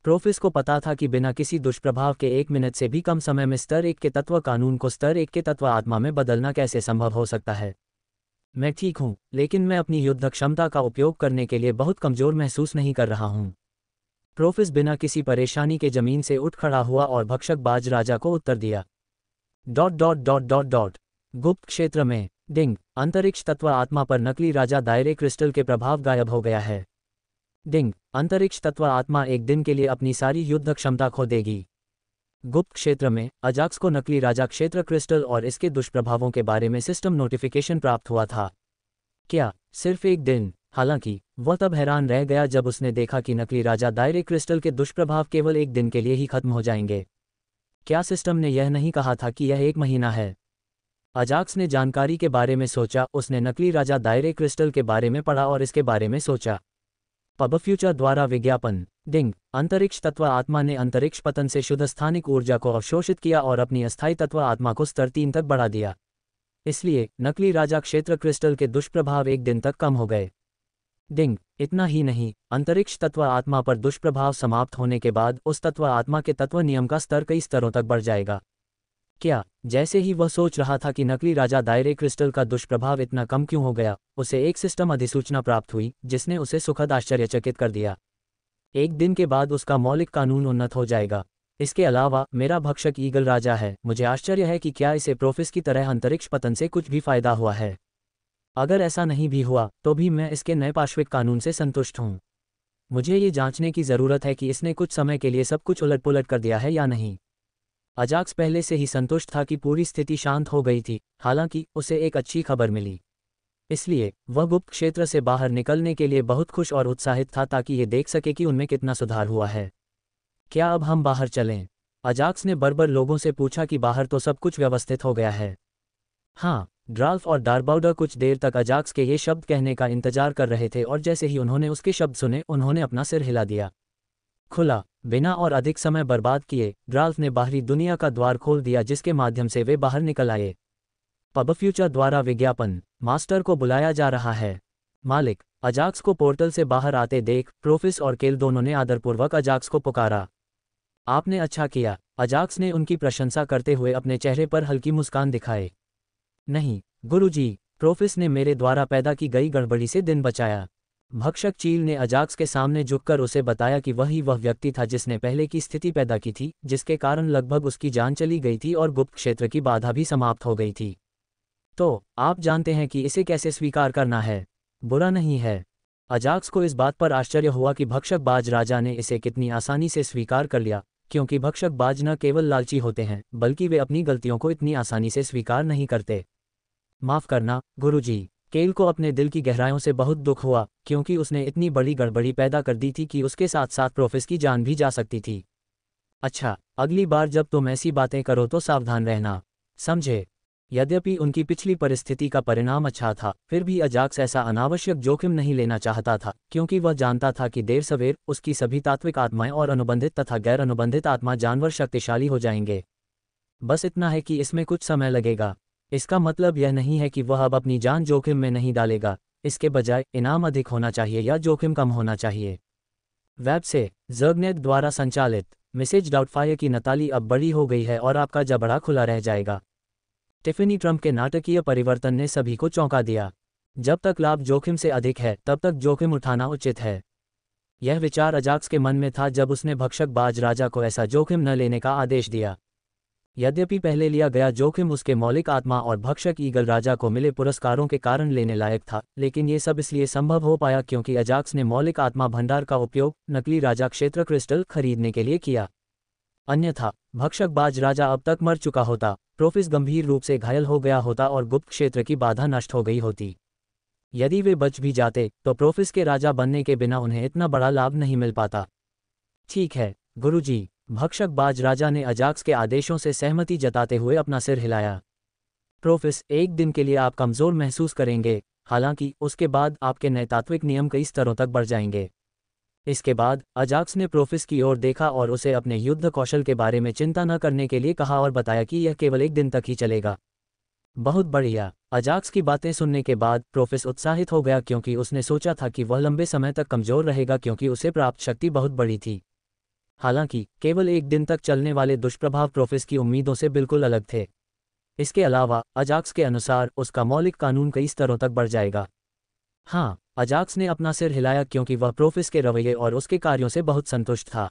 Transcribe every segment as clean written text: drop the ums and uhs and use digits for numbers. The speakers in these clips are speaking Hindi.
प्रोफिस को पता था कि बिना किसी दुष्प्रभाव के 1 मिनट से भी कम समय में स्तर 1 के तत्व कानून को स्तर 1 के तत्व आत्मा में बदलना कैसे संभव हो सकता है। मैं ठीक हूँ, लेकिन मैं अपनी युद्ध क्षमता का उपयोग करने के लिए बहुत कमजोर महसूस नहीं कर रहा हूँ। प्रोफिस बिना किसी परेशानी के जमीन से उठ खड़ा हुआ और भक्षक बाज राजा को उत्तर दिया। गुप्त क्षेत्र में डिंग, अंतरिक्ष तत्व आत्मा पर नकली राजा दायरे क्रिस्टल के प्रभाव गायब हो गया है। डिंग, अंतरिक्ष तत्व आत्मा एक दिन के लिए अपनी सारी युद्ध क्षमता खो देगी। गुप्त क्षेत्र में अजाक्स को नकली राजा क्षेत्र क्रिस्टल और इसके दुष्प्रभावों के बारे में सिस्टम नोटिफिकेशन प्राप्त हुआ था। क्या सिर्फ एक दिन? हालांकि वह तब हैरान रह गया जब उसने देखा कि नकली राजा दायरे क्रिस्टल के दुष्प्रभाव केवल एक दिन के लिए ही खत्म हो जाएंगे। क्या सिस्टम ने यह नहीं कहा था कि यह 1 महीना है? अजाक्स ने जानकारी के बारे में सोचा, उसने नकली राजा दायरे क्रिस्टल के बारे में पढ़ा और इसके बारे में सोचा। पब फ्यूचर द्वारा विज्ञापन। डिंग, अंतरिक्ष तत्व आत्मा ने अंतरिक्ष पतन से शुद्ध स्थानिक ऊर्जा को अवशोषित किया और अपनी अस्थायी तत्व आत्मा को स्तर 3 तक बढ़ा दिया। इसलिए नकली राजा क्षेत्र क्रिस्टल के दुष्प्रभाव एक दिन तक कम हो गए। डिंग, इतना ही नहीं, अंतरिक्ष तत्व आत्मा पर दुष्प्रभाव समाप्त होने के बाद उस तत्व आत्मा के तत्व नियम का स्तर कई स्तरों तक बढ़ जाएगा। क्या? जैसे ही वह सोच रहा था कि नकली राजा दायरे क्रिस्टल का दुष्प्रभाव इतना कम क्यों हो गया, उसे एक सिस्टम अधिसूचना प्राप्त हुई जिसने उसे सुखद आश्चर्यचकित कर दिया। एक दिन के बाद उसका मौलिक कानून उन्नत हो जाएगा। इसके अलावा मेरा भक्षक ईगल राजा है। मुझे आश्चर्य है कि क्या इसे प्रोफिस की तरह अंतरिक्ष पतन से कुछ भी फायदा हुआ है। अगर ऐसा नहीं भी हुआ तो भी मैं इसके नए पाश्विक कानून से संतुष्ट हूँ। मुझे ये जांचने की ज़रूरत है कि इसने कुछ समय के लिए सब कुछ उलट-पुलट कर दिया है या नहीं। अजाक्स पहले से ही संतुष्ट था कि पूरी स्थिति शांत हो गई थी, हालांकि उसे एक अच्छी खबर मिली। इसलिए वह गुप्त क्षेत्र से बाहर निकलने के लिए बहुत खुश और उत्साहित था ताकि ये देख सके कि उनमें कितना सुधार हुआ है। क्या अब हम बाहर चलें? अजाक्स ने बर्बर लोगों से पूछा कि बाहर तो सब कुछ व्यवस्थित हो गया है। हाँ, ड्राल्फ और डार्बाउडर कुछ देर तक अजाक्स के ये शब्द कहने का इंतजार कर रहे थे और जैसे ही उन्होंने उसके शब्द सुने उन्होंने अपना सिर हिला दिया। खुला, बिना और अधिक समय बर्बाद किए ड्राल्फ ने बाहरी दुनिया का द्वार खोल दिया जिसके माध्यम से वे बाहर निकल आए। पब फ्यूचर द्वारा विज्ञापन। मास्टर को बुलाया जा रहा है। मालिक। अजाक्स को पोर्टल से बाहर आते देख प्रोफिस और केल दोनों ने आदरपूर्वक अजाक्स को पुकारा। आपने अच्छा किया। अजाक्स ने उनकी प्रशंसा करते हुए अपने चेहरे पर हल्की मुस्कान दिखाए। नहीं गुरुजी, प्रोफिस ने मेरे द्वारा पैदा की गई गड़बड़ी से दिन बचाया। भक्षक चील ने अजाक्स के सामने झुककर उसे बताया कि वही वह व्यक्ति था जिसने पहले की स्थिति पैदा की थी, जिसके कारण लगभग उसकी जान चली गई थी और गुप्त क्षेत्र की बाधा भी समाप्त हो गई थी। तो आप जानते हैं कि इसे कैसे स्वीकार करना है। बुरा नहीं है। अजाक्स को इस बात पर आश्चर्य हुआ कि भक्षक बाज राजा ने इसे कितनी आसानी से स्वीकार कर लिया, क्योंकि भक्षक बाज न केवल लालची होते हैं बल्कि वे अपनी गलतियों को इतनी आसानी से स्वीकार नहीं करते। माफ़ करना गुरुजी। केल को अपने दिल की गहराइयों से बहुत दुख हुआ, क्योंकि उसने इतनी बड़ी गड़बड़ी पैदा कर दी थी कि उसके साथ साथ प्रोफिस की जान भी जा सकती थी। अच्छा, अगली बार जब तुम ऐसी बातें करो तो सावधान रहना, समझे। यद्यपि उनकी पिछली परिस्थिति का परिणाम अच्छा था, फिर भी अजाक्स ऐसा अनावश्यक जोखिम नहीं लेना चाहता था, क्योंकि वह जानता था कि देर सवेर उसकी सभी तात्विक आत्माएं और अनुबंधित तथा गैर अनुबंधित आत्मा जानवर शक्तिशाली हो जाएंगे। बस इतना है कि इसमें कुछ समय लगेगा। इसका मतलब यह नहीं है कि वह अब अपनी जान जोखिम में नहीं डालेगा, इसके बजाय इनाम अधिक होना चाहिए या जोखिम कम होना चाहिए। वेब से ज़र्गनेट द्वारा संचालित मिसेज डाउटफायर की नताली अब बड़ी हो गई है और आपका जबड़ा खुला रह जाएगा। टिफ़नी ट्रंप के नाटकीय परिवर्तन ने सभी को चौंका दिया। जब तक लाभ जोखिम से अधिक है तब तक जोखिम उठाना उचित है। यह विचार अजाक्स के मन में था जब उसने भक्षक बाज राजा को ऐसा जोखिम न लेने का आदेश दिया। यद्यपि पहले लिया गया जोखिम उसके मौलिक आत्मा और भक्षक ईगल राजा को मिले पुरस्कारों के कारण लेने लायक था, लेकिन ये सब इसलिए संभव हो पाया क्योंकि अजाक्स ने मौलिक आत्मा भंडार का उपयोग नकली राजा क्षेत्र क्रिस्टल खरीदने के लिए किया। अन्यथा भक्षक बाज राजा अब तक मर चुका होता, प्रोफिस गंभीर रूप से घायल हो गया होता और गुप्त क्षेत्र की बाधा नष्ट हो गई होती। यदि वे बच भी जाते तो प्रोफिस के राजा बनने के बिना उन्हें इतना बड़ा लाभ नहीं मिल पाता। ठीक है गुरुजी। भक्षक बाज राजा ने अजाक्स के आदेशों से सहमति जताते हुए अपना सिर हिलाया। प्रोफिस, एक दिन के लिए आप कमज़ोर महसूस करेंगे, हालांकि उसके बाद आपके नए तात्विक नियम कई स्तरों तक बढ़ जाएंगे। इसके बाद अजाक्स ने प्रोफिस की ओर देखा और उसे अपने युद्ध कौशल के बारे में चिंता न करने के लिए कहा और बताया कि यह केवल एक दिन तक ही चलेगा। बहुत बढ़िया। अजाक्स की बातें सुनने के बाद प्रोफिस उत्साहित हो गया क्योंकि उसने सोचा था कि वह लंबे समय तक कमज़ोर रहेगा क्योंकि उसे प्राप्त शक्ति बहुत बड़ी थी। हालांकि केवल एक दिन तक चलने वाले दुष्प्रभाव प्रोफेस की उम्मीदों से बिल्कुल अलग थे। इसके अलावा अजाक्स के अनुसार उसका मौलिक कानून कई स्तरों तक बढ़ जाएगा। हाँ, अजाक्स ने अपना सिर हिलाया क्योंकि वह प्रोफेस के रवैये और उसके कार्यों से बहुत संतुष्ट था।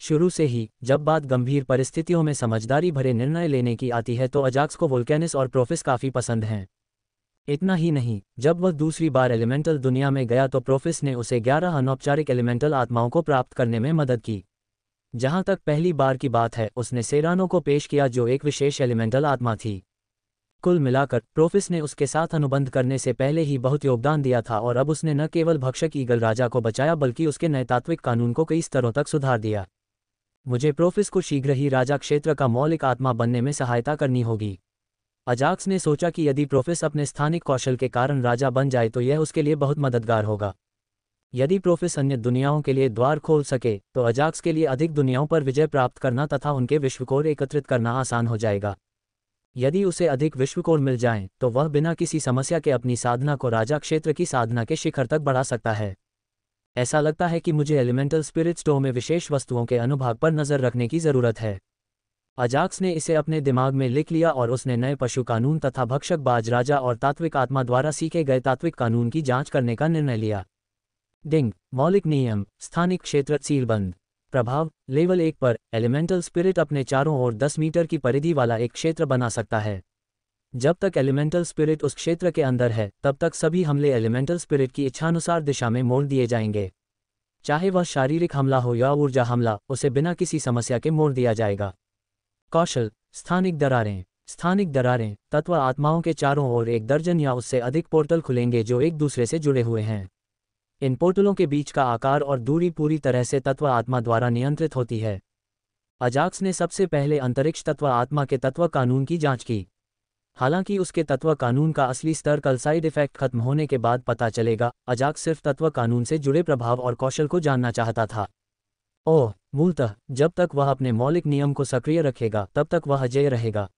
शुरू से ही जब बात गंभीर परिस्थितियों में समझदारी भरे निर्णय लेने की आती है तो अजाक्स को वोल्केनिस और प्रोफेस काफ़ी पसंद हैं। इतना ही नहीं, जब वह दूसरी बार एलिमेंटल दुनिया में गया तो प्रोफेस ने उसे 11 अनौपचारिक एलिमेंटल आत्माओं को प्राप्त करने में मदद की। जहां तक पहली बार की बात है, उसने सेरानो को पेश किया जो एक विशेष एलिमेंटल आत्मा थी। कुल मिलाकर प्रोफेस ने उसके साथ अनुबंध करने से पहले ही बहुत योगदान दिया था और अब उसने न केवल भक्षक ईगल राजा को बचाया बल्कि उसके नए तात्विक कानून को कई स्तरों तक सुधार दिया। मुझे प्रोफेस को शीघ्र ही राजा क्षेत्र का मौलिक आत्मा बनने में सहायता करनी होगी। अजाक्स ने सोचा कि यदि प्रोफेस अपने स्थानिक कौशल के कारण राजा बन जाए तो यह उसके लिए बहुत मददगार होगा। यदि प्रोफेस अन्य दुनियाओं के लिए द्वार खोल सके तो अजाक्स के लिए अधिक दुनियाओं पर विजय प्राप्त करना तथा उनके विश्वकोर एकत्रित करना आसान हो जाएगा। यदि उसे अधिक विश्वकोर मिल जाएं तो वह बिना किसी समस्या के अपनी साधना को राजा क्षेत्र की साधना के शिखर तक बढ़ा सकता है। ऐसा लगता है कि मुझे एलिमेंटल स्पिरिट स्टोर में विशेष वस्तुओं के अनुभाग पर नज़र रखने की ज़रूरत है। अजाक्स ने इसे अपने दिमाग में लिख लिया और उसने नए पशु कानून तथा भक्षक बाज राजा और तात्विक आत्मा द्वारा सीखे गए तात्विक कानून की जांच करने का निर्णय लिया। डिंग, मौलिक नियम, स्थानिक क्षेत्र सीलबंद। प्रभाव, लेवल 1 पर एलिमेंटल स्पिरिट अपने चारों ओर 10 मीटर की परिधि वाला एक क्षेत्र बना सकता है। जब तक एलिमेंटल स्पिरिट उस क्षेत्र के अंदर है तब तक सभी हमले एलिमेंटल स्पिरिट की इच्छानुसार दिशा में मोड़ दिए जाएंगे। चाहे वह शारीरिक हमला हो या ऊर्जा हमला, उसे बिना किसी समस्या के मोड़ दिया जाएगा। कौशल, स्थानिक दरारें। स्थानिक दरारें, तत्व आत्माओं के चारों ओर 1 दर्जन या उससे अधिक पोर्टल खुलेंगे जो एक दूसरे से जुड़े हुए हैं। इन पोर्टलों के बीच का आकार और दूरी पूरी तरह से तत्व आत्मा द्वारा नियंत्रित होती है। अजाक्स ने सबसे पहले अंतरिक्ष तत्व आत्मा के तत्व कानून की जांच की। हालांकि उसके तत्व कानून का असली स्तर कल साइड इफेक्ट खत्म होने के बाद पता चलेगा, अजाक्स सिर्फ तत्व कानून से जुड़े प्रभाव और कौशल को जानना चाहता था। ओह, मूलतः जब तक वह अपने मौलिक नियम को सक्रिय रखेगा तब तक वह अजेय रहेगा।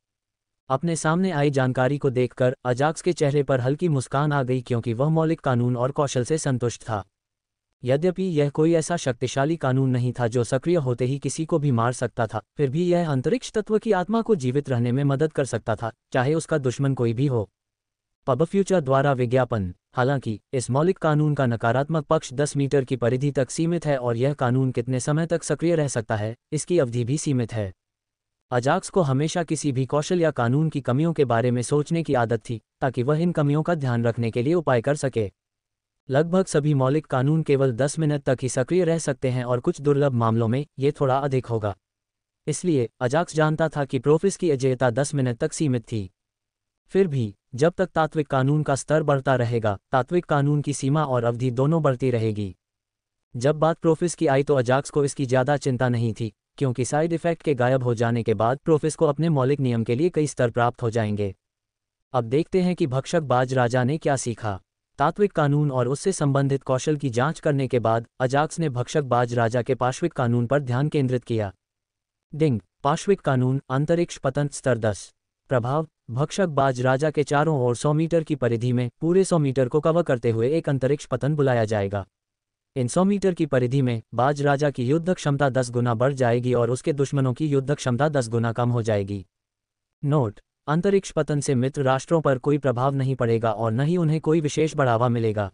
अपने सामने आई जानकारी को देखकर अजाक्स के चेहरे पर हल्की मुस्कान आ गई क्योंकि वह मौलिक कानून और कौशल से संतुष्ट था। यद्यपि यह कोई ऐसा शक्तिशाली कानून नहीं था जो सक्रिय होते ही किसी को भी मार सकता था, फिर भी यह अंतरिक्ष तत्व की आत्मा को जीवित रहने में मदद कर सकता था, चाहे उसका दुश्मन कोई भी हो। पब फ्यूचर द्वारा विज्ञापन। हालांकि इस मौलिक कानून का नकारात्मक पक्ष 10 मीटर की परिधि तक सीमित है और यह कानून कितने समय तक सक्रिय रह सकता है, इसकी अवधि भी सीमित है। अजाक्स को हमेशा किसी भी कौशल या कानून की कमियों के बारे में सोचने की आदत थी ताकि वह इन कमियों का ध्यान रखने के लिए उपाय कर सके। लगभग सभी मौलिक कानून केवल 10 मिनट तक ही सक्रिय रह सकते हैं और कुछ दुर्लभ मामलों में ये थोड़ा अधिक होगा। इसलिए अजाक्स जानता था कि प्रोफेस की अजेयता 10 मिनट तक सीमित थी। फिर भी जब तक तात्विक कानून का स्तर बढ़ता रहेगा, तात्विक कानून की सीमा और अवधि दोनों बढ़ती रहेगी। जब बात प्रोफेस की आई तो अजाक्स को इसकी ज़्यादा चिंता नहीं थी, क्योंकि साइड इफेक्ट के गायब हो जाने के बाद प्रोफेस को अपने मौलिक नियम के लिए कई स्तर प्राप्त हो जाएंगे। अब देखते हैं कि भक्षक बाज राजा ने क्या सीखा। तात्विक कानून और उससे संबंधित कौशल की जांच करने के बाद अजाक्स ने भक्षक बाज राजा के पाश्विक कानून पर ध्यान केंद्रित किया। डिंग, पाश्विक कानून, अंतरिक्ष पतन, स्तर 10। प्रभाव, भक्षक बाज राजा के चारों ओर 100 मीटर की परिधि में पूरे 100 मीटर को कवर करते हुए एक अंतरिक्ष पतन बुलाया जाएगा। इन 100 मीटर की परिधि में बाज राजा की युद्ध क्षमता 10 गुना बढ़ जाएगी और उसके दुश्मनों की युद्ध क्षमता 10 गुना कम हो जाएगी। नोट, अंतरिक्ष पतन से मित्र राष्ट्रों पर कोई प्रभाव नहीं पड़ेगा और न ही उन्हें कोई विशेष बढ़ावा मिलेगा।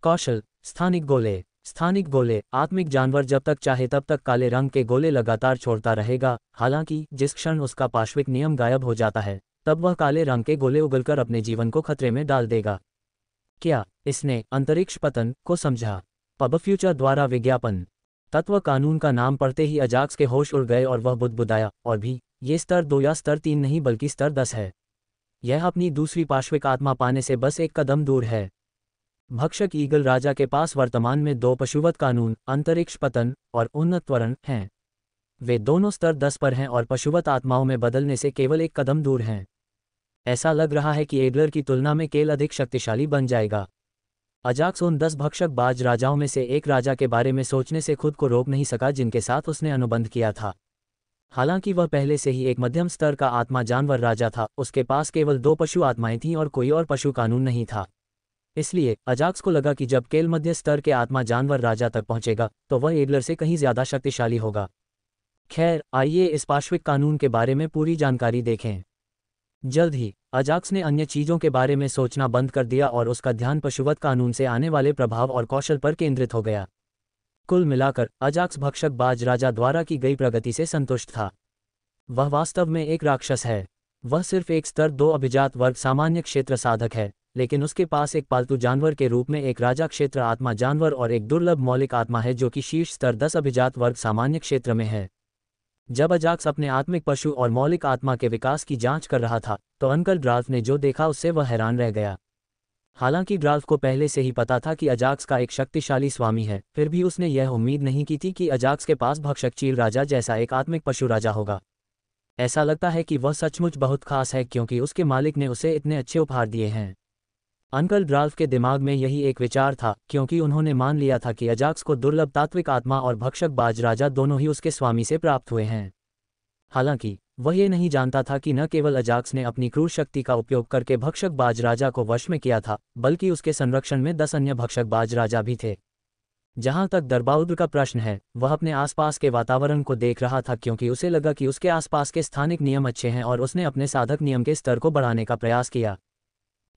कौशल, स्थानिक गोले। स्थानिक गोले, आत्मिक जानवर जब तक चाहे तब तक काले रंग के गोले लगातार छोड़ता रहेगा। हालांकि जिस क्षण उसका पाश्विक नियम गायब हो जाता है तब वह काले रंग के गोले उगलकर अपने जीवन को खतरे में डाल देगा। क्या इसने अंतरिक्ष पतन को समझा? पब फ्यूचर द्वारा विज्ञापन। तत्व कानून का नाम पढ़ते ही अजाक्स के होश उड़ गए और वह बुदबुदाया, और भी, ये स्तर 2 या स्तर 3 नहीं बल्कि स्तर 10 है। यह अपनी दूसरी पाश्विक आत्मा पाने से बस एक कदम दूर है। भक्षक ईगल राजा के पास वर्तमान में 2 पशुवत कानून, अंतरिक्ष पतन और उन्नत त्वरण हैं। वे दोनों स्तर 10 पर हैं और पशुवत आत्माओं में बदलने से केवल एक कदम दूर हैं। ऐसा लग रहा है कि एडलर की तुलना में केल अधिक शक्तिशाली बन जाएगा। अजाक्स उन 10 भक्षक बाज राजाओं में से एक राजा के बारे में सोचने से खुद को रोक नहीं सका जिनके साथ उसने अनुबंध किया था। हालांकि वह पहले से ही एक मध्यम स्तर का आत्मा जानवर राजा था, उसके पास केवल 2 पशु आत्माएं थीं और कोई और पशु कानून नहीं था। इसलिए अजाक्स को लगा कि जब केल मध्य स्तर के आत्मा जानवर राजा तक पहुंचेगा तो वह एडलर से कहीं ज्यादा शक्तिशाली होगा। खैर, आइए इस पाश्विक कानून के बारे में पूरी जानकारी देखें। जल्द ही अजाक्स ने अन्य चीजों के बारे में सोचना बंद कर दिया और उसका ध्यान पशुवत कानून से आने वाले प्रभाव और कौशल पर केंद्रित हो गया। कुल मिलाकर अजाक्स भक्षक बाज राजा द्वारा की गई प्रगति से संतुष्ट था। वह वास्तव में एक राक्षस है। वह सिर्फ एक स्तर 2 अभिजात वर्ग सामान्य क्षेत्र साधक है, लेकिन उसके पास एक पालतू जानवर के रूप में एक राजा क्षेत्र आत्मा जानवर और एक दुर्लभ मौलिक आत्मा है जो कि शीर्ष स्तर 10 अभिजात वर्ग सामान्य क्षेत्र में है। जब अजाक्स अपने आत्मिक पशु और मौलिक आत्मा के विकास की जांच कर रहा था तो अंकल ड्राल्फ ने जो देखा उससे वह हैरान रह गया। हालांकि ड्राल्फ को पहले से ही पता था कि अजाक्स का एक शक्तिशाली स्वामी है, फिर भी उसने यह उम्मीद नहीं की थी कि अजाक्स के पास भक्षक चील राजा जैसा एक आत्मिक पशु राजा होगा। ऐसा लगता है कि वह सचमुच बहुत खास है क्योंकि उसके मालिक ने उसे इतने अच्छे उपहार दिए हैं। अंकल ड्राल्फ के दिमाग में यही एक विचार था क्योंकि उन्होंने मान लिया था कि अजाक्स को दुर्लभ तात्विक आत्मा और भक्षक बाज राजा दोनों ही उसके स्वामी से प्राप्त हुए हैं। हालांकि वह ये नहीं जानता था कि न केवल अजाक्स ने अपनी क्रूर शक्ति का उपयोग करके भक्षक बाज राजा को वश में किया था, बल्कि उसके संरक्षण में 10 अन्य भक्षक बाज राजा भी थे। जहां तक दरबाउद्र का प्रश्न है, वह अपने आसपास के वातावरण को देख रहा था क्योंकि उसे लगा कि उसके आसपास के स्थानिक नियम अच्छे हैं और उसने अपने साधक नियम के स्तर को बढ़ाने का प्रयास किया।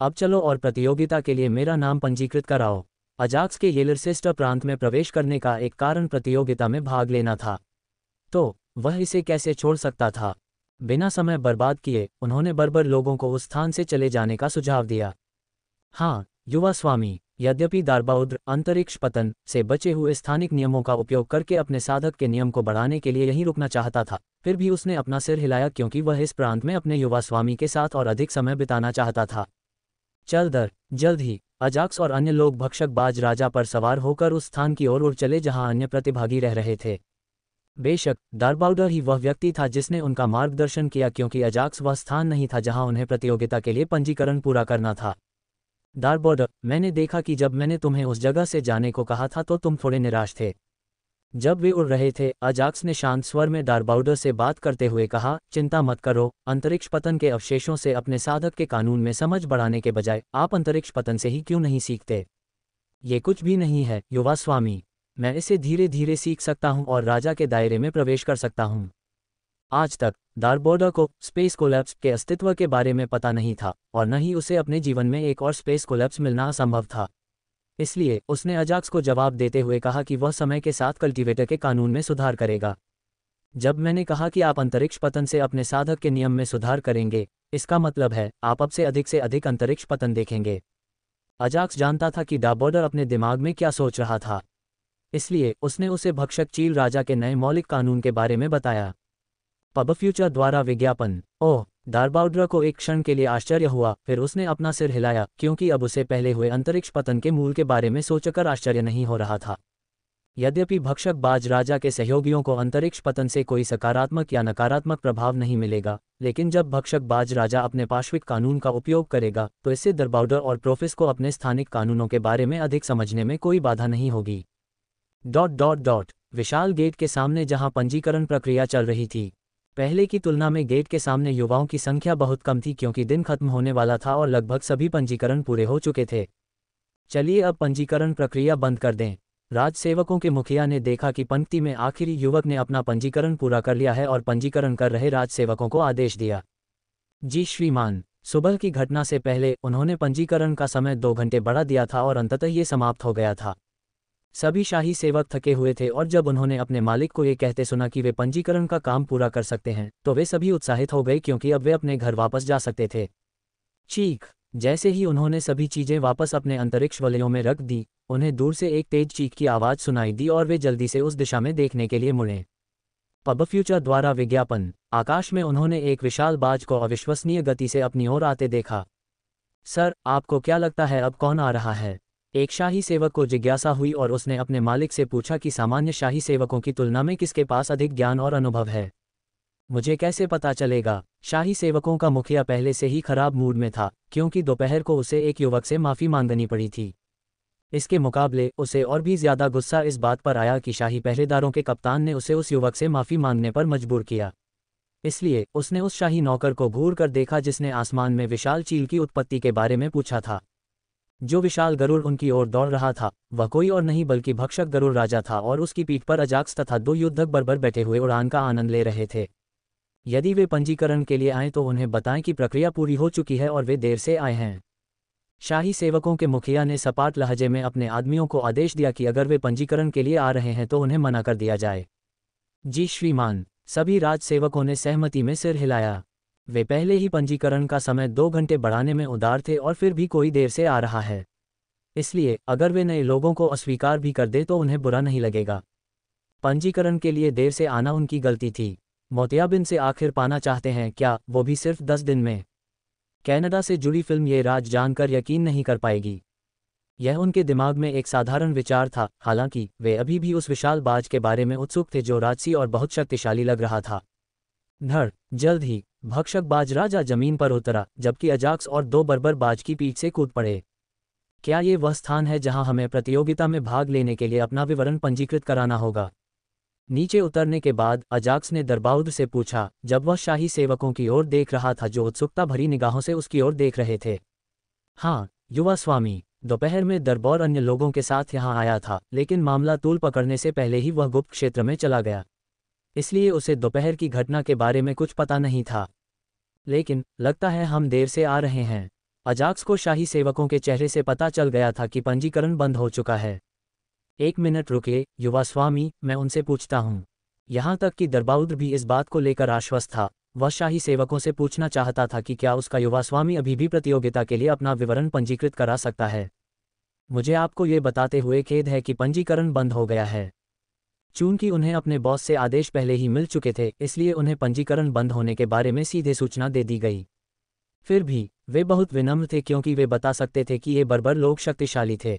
अब चलो और प्रतियोगिता के लिए मेरा नाम पंजीकृत कराओ। अजाक्स के येलरसेस्टर प्रांत में प्रवेश करने का एक कारण प्रतियोगिता में भाग लेना था, तो वह इसे कैसे छोड़ सकता था। बिना समय बर्बाद किए उन्होंने बर्बर लोगों को उस स्थान से चले जाने का सुझाव दिया। हाँ, युवा स्वामी, यद्यपि दारबाउद्र अंतरिक्ष पतन से बचे हुए स्थानिक नियमों का उपयोग करके अपने साधक के नियम को बढ़ाने के लिए यहीं रुकना चाहता था, फिर भी उसने अपना सिर हिलाया क्योंकि वह इस प्रांत में अपने युवा स्वामी के साथ और अधिक समय बिताना चाहता था। जल्द ही अजाक्स और अन्य लोग भक्षक बाज राजा पर सवार होकर उस स्थान की ओर उड़ चले जहां अन्य प्रतिभागी रह रहे थे। बेशक दारबाउडर ही वह व्यक्ति था जिसने उनका मार्गदर्शन किया क्योंकि अजाक्स वह स्थान नहीं था जहां उन्हें प्रतियोगिता के लिए पंजीकरण पूरा करना था। दारबाउडर, मैंने देखा कि जब मैंने तुम्हें उस जगह से जाने को कहा था तो तुम थोड़े निराश थे। जब वे उड़ रहे थे, अजाक्स ने शांत स्वर में दारबाउडर से बात करते हुए कहा, चिंता मत करो, अंतरिक्ष पतन के अवशेषों से अपने साधक के कानून में समझ बढ़ाने के बजाय आप अंतरिक्ष पतन से ही क्यों नहीं सीखते। ये कुछ भी नहीं है युवा स्वामी, मैं इसे धीरे धीरे सीख सकता हूं और राजा के दायरे में प्रवेश कर सकता हूं। आज तक दारबाउडर को स्पेस कोलैप्स के अस्तित्व के बारे में पता नहीं था और न ही उसे अपने जीवन में एक और स्पेस कोलैप्स मिलना असंभव था। इसलिए उसने अजाक्स को जवाब देते हुए कहा कि वह समय के साथ कल्टीवेटर के कानून में सुधार करेगा। जब मैंने कहा कि आप अंतरिक्ष पतन से अपने साधक के नियम में सुधार करेंगे, इसका मतलब है आप अब से अधिक अंतरिक्ष पतन देखेंगे। अजाक्स जानता था कि दारबाउडर अपने दिमाग में क्या सोच रहा था, इसलिए उसने उसे भक्षक चील राजा के नए मौलिक कानून के बारे में बताया। पब फ्यूचर द्वारा विज्ञापन। ओह, दारबाउडर को एक क्षण के लिए आश्चर्य हुआ, फिर उसने अपना सिर हिलाया क्योंकि अब उसे पहले हुए अंतरिक्ष पतन के मूल के बारे में सोचकर आश्चर्य नहीं हो रहा था। यद्यपि भक्षक बाज राजा के सहयोगियों को अंतरिक्ष पतन से कोई सकारात्मक या नकारात्मक प्रभाव नहीं मिलेगा, लेकिन जब भक्षक बाज राजा अपने पाश्विक कानून का उपयोग करेगा तो इससे दारबाउडर और प्रोफिस को अपने स्थानिक कानूनों के बारे में अधिक समझने में कोई बाधा नहीं होगी। विशाल गेट के सामने जहां पंजीकरण प्रक्रिया चल रही थी, पहले की तुलना में गेट के सामने युवाओं की संख्या बहुत कम थी क्योंकि दिन खत्म होने वाला था और लगभग सभी पंजीकरण पूरे हो चुके थे। चलिए अब पंजीकरण प्रक्रिया बंद कर दें। राजसेवकों के मुखिया ने देखा कि पंक्ति में आखिरी युवक ने अपना पंजीकरण पूरा कर लिया है और पंजीकरण कर रहे राजसेवकों को आदेश दिया। जी श्रीमान, सुबह की घटना से पहले उन्होंने पंजीकरण का समय 2 घंटे बढ़ा दिया था और अंततः ये समाप्त हो गया था। सभी शाही सेवक थके हुए थे और जब उन्होंने अपने मालिक को ये कहते सुना कि वे पंजीकरण का काम पूरा कर सकते हैं तो वे सभी उत्साहित हो गए क्योंकि अब वे अपने घर वापस जा सकते थे। चीख। जैसे ही उन्होंने सभी चीजें वापस अपने अंतरिक्ष वलयों में रख दी, उन्हें दूर से एक तेज चीख की आवाज सुनाई दी और वे जल्दी से उस दिशा में देखने के लिए मुड़े। पब फ्यूचर द्वारा विज्ञापन। आकाश में उन्होंने एक विशाल बाज को अविश्वसनीय गति से अपनी ओर आते देखा। सर, आपको क्या लगता है अब कौन आ रहा है? एक शाही सेवक को जिज्ञासा हुई और उसने अपने मालिक से पूछा कि सामान्य शाही सेवकों की तुलना में किसके पास अधिक ज्ञान और अनुभव है। मुझे कैसे पता चलेगा? शाही सेवकों का मुखिया पहले से ही खराब मूड में था क्योंकि दोपहर को उसे एक युवक से माफी मांगनी पड़ी थी। इसके मुकाबले उसे और भी ज्यादा गुस्सा इस बात पर आया कि शाही पहरेदारों के कप्तान ने उसे उस युवक से माफी मांगने पर मजबूर किया। इसलिए उसने उस शाही नौकर को घूर कर देखा जिसने आसमान में विशाल चील की उत्पत्ति के बारे में पूछा था। जो विशाल गरुड़ उनकी ओर दौड़ रहा था वह कोई और नहीं बल्कि भक्षक गरुड़ राजा था और उसकी पीठ पर अजाक्स तथा 2 युद्धक बर्बर बैठे हुए उड़ान का आनंद ले रहे थे। यदि वे पंजीकरण के लिए आए तो उन्हें बताएं कि प्रक्रिया पूरी हो चुकी है और वे देर से आए हैं। शाही सेवकों के मुखिया ने सपाट लहजे में अपने आदमियों को आदेश दिया कि अगर वे पंजीकरण के लिए आ रहे हैं तो उन्हें मना कर दिया जाए। जी श्रीमान। सभी राज सेवकों ने सहमति में सिर हिलाया। वे पहले ही पंजीकरण का समय 2 घंटे बढ़ाने में उदार थे और फिर भी कोई देर से आ रहा है, इसलिए अगर वे नए लोगों को अस्वीकार भी कर दे तो उन्हें बुरा नहीं लगेगा। पंजीकरण के लिए देर से आना उनकी गलती थी। मोतियाबिंद से आखिर पाना चाहते हैं क्या, वो भी सिर्फ 10 दिन में? कनाडा से जुड़ी फिल्म ये राज जानकर यकीन नहीं कर पाएगी। यह उनके दिमाग में एक साधारण विचार था, हालांकि वे अभी भी उस विशाल बाज के बारे में उत्सुक थे जो राजसी और बहुत शक्तिशाली लग रहा था। धड़ जल्द ही भक्षक बाज राजा जमीन पर उतरा जबकि अजाक्स और 2 बर्बर बाज की पीठ से कूद पड़े। क्या ये वह स्थान है जहां हमें प्रतियोगिता में भाग लेने के लिए अपना विवरण पंजीकृत कराना होगा? नीचे उतरने के बाद अजाक्स ने दरबाउद से पूछा जब वह शाही सेवकों की ओर देख रहा था जो उत्सुकता भरी निगाहों से उसकी ओर देख रहे थे। हाँ युवा स्वामी, दोपहर में दरबार अन्य लोगों के साथ यहाँ आया था, लेकिन मामला तूल पकड़ने से पहले ही वह गुप्त क्षेत्र में चला गया, इसलिए उसे दोपहर की घटना के बारे में कुछ पता नहीं था। लेकिन लगता है हम देर से आ रहे हैं। अजाक्स को शाही सेवकों के चेहरे से पता चल गया था कि पंजीकरण बंद हो चुका है। 1 मिनट रुकिए युवा स्वामी, मैं उनसे पूछता हूँ। यहाँ तक कि दरबाउद्र भी इस बात को लेकर आश्वस्त था। वह शाही सेवकों से पूछना चाहता था कि क्या उसका युवा स्वामी अभी भी प्रतियोगिता के लिए अपना विवरण पंजीकृत करा सकता है। मुझे आपको ये बताते हुए खेद है कि पंजीकरण बंद हो गया है। चूंकि उन्हें अपने बॉस से आदेश पहले ही मिल चुके थे, इसलिए उन्हें पंजीकरण बंद होने के बारे में सीधे सूचना दे दी गई। फिर भी वे बहुत विनम्र थे क्योंकि वे बता सकते थे कि ये बर्बर लोग शक्तिशाली थे।